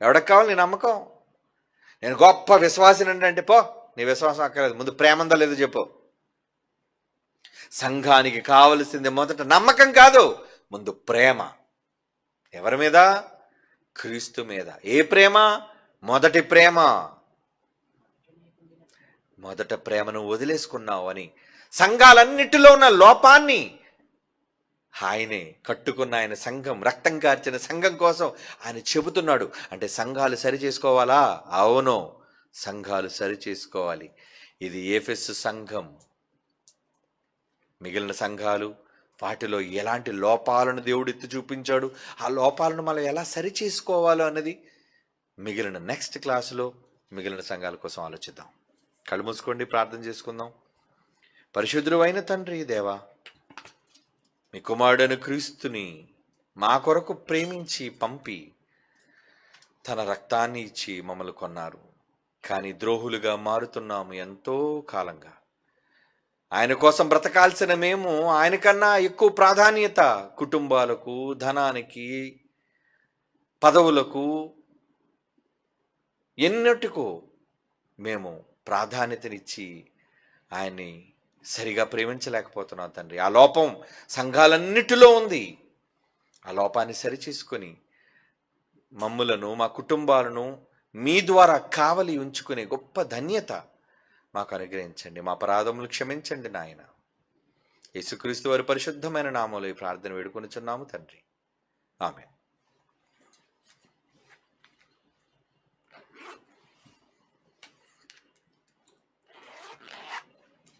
Speaker 1: ఎవరికి కావాలి నీ నమ్మకం? నేను గొప్ప విశ్వాసిని అంటే పో, నీ విశ్వాసం అక్కర్లేదు, ముందు ప్రేమ ఉందా లేదో చెప్పు. సంఘానికి కావలసింది మొదట నమ్మకం కాదు, ముందు ప్రేమ. ఎవరి మీద? క్రీస్తు మీద. ఏ ప్రేమ? మొదటి ప్రేమ. మొదట ప్రేమను వదిలేసుకున్నావు అని సంఘాలన్నిటిలో ఉన్న లోపాన్ని ఆయనే కట్టుకున్న ఆయన సంఘం, రక్తం కార్చిన సంఘం కోసం ఆయన చెబుతున్నాడు. అంటే సంఘాలు సరి చేసుకోవాలా? అవును, సంఘాలు సరి చేసుకోవాలి. ఇది ఎఫెసు సంఘం. మిగిలిన సంఘాలు, వాటిలో ఎలాంటి లోపాలను దేవుడు ఎత్తి చూపించాడు, ఆ లోపాలను మనం ఎలా సరి చేసుకోవాలో అన్నది మిగిలిన నెక్స్ట్ క్లాసులో మిగిలిన సంఘాల కోసం ఆలోచిద్దాం. కళ్ళు మూసుకోండి, ప్రార్థన చేసుకుందాం. పరిశుద్ధుడు అయిన తండ్రి దేవా, మీ కుమారుడైన క్రీస్తుని మా కొరకు ప్రేమించి పంపి తన రక్తాన్ని ఇచ్చి మమ్మల్ని కొన్నారు. కానీ ద్రోహులుగా మారుతున్నాము ఎంతో కాలంగా. ఆయన కోసం బ్రతకాల్సిన మేము ఆయనకన్నా ఎక్కువ ప్రాధాన్యత కుటుంబాలకు, ధనానికి, పదవులకు, ఎన్నటికో మేము ప్రాధాన్యతనిచ్చి ఆయన్ని సరిగా ప్రేమించలేకపోతున్నాం తండ్రి. ఆ లోపం సంఘాలన్నిటిలో ఉంది. ఆ లోపాన్ని సరిచేసుకొని మమ్ములను, మా కుటుంబాలను మీ ద్వారా కావలి ఉంచుకునే గొప్ప ధన్యత మాకు అనుగ్రహించండి. మా అపరాధములు క్షమించండి నాయన. యేసుక్రీస్తు వారి పరిశుద్ధమైన నామములో ఈ ప్రార్థన వేడుకొనుచున్నాము తండ్రి. ఆమేన్.